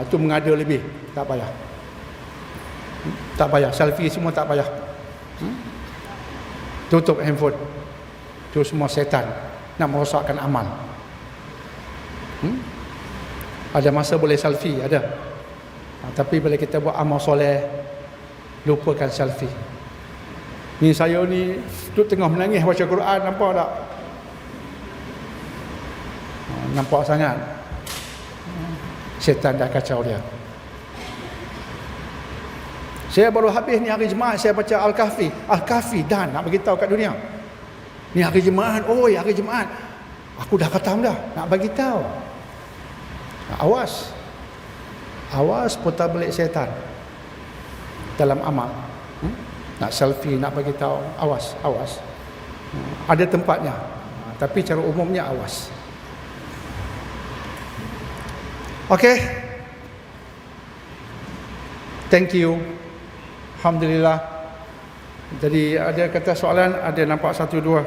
A: Itu mengada lebih. Tak payah. Tak payah. Selfie semua tak payah. Tutup handphone. Itu semua setan nak merosakkan amal. Ada masa boleh selfie, ada. Tapi bila kita buat amal soleh, lupakan selfie. Ni saya ni duduk tengah menangis baca Quran, nampak tak? Nampak sangat. Syaitan dah kacau dia. Saya baru habis ni hari Jumaat, saya baca Al-Kahfi. Al-Kahfi dan nak bagi tahu kat dunia. Ni hari Jumaat, hari Jumaat. Aku dah khatam dah, nak bagi tahu. Awas. Awas putar balik syaitan dalam amal. Nak selfie, nak bagi tahu, awas. Ada tempatnya. Tapi cara umumnya awas. Okey. Thank you. Alhamdulillah. Jadi ada kata soalan, ada nampak 1 2.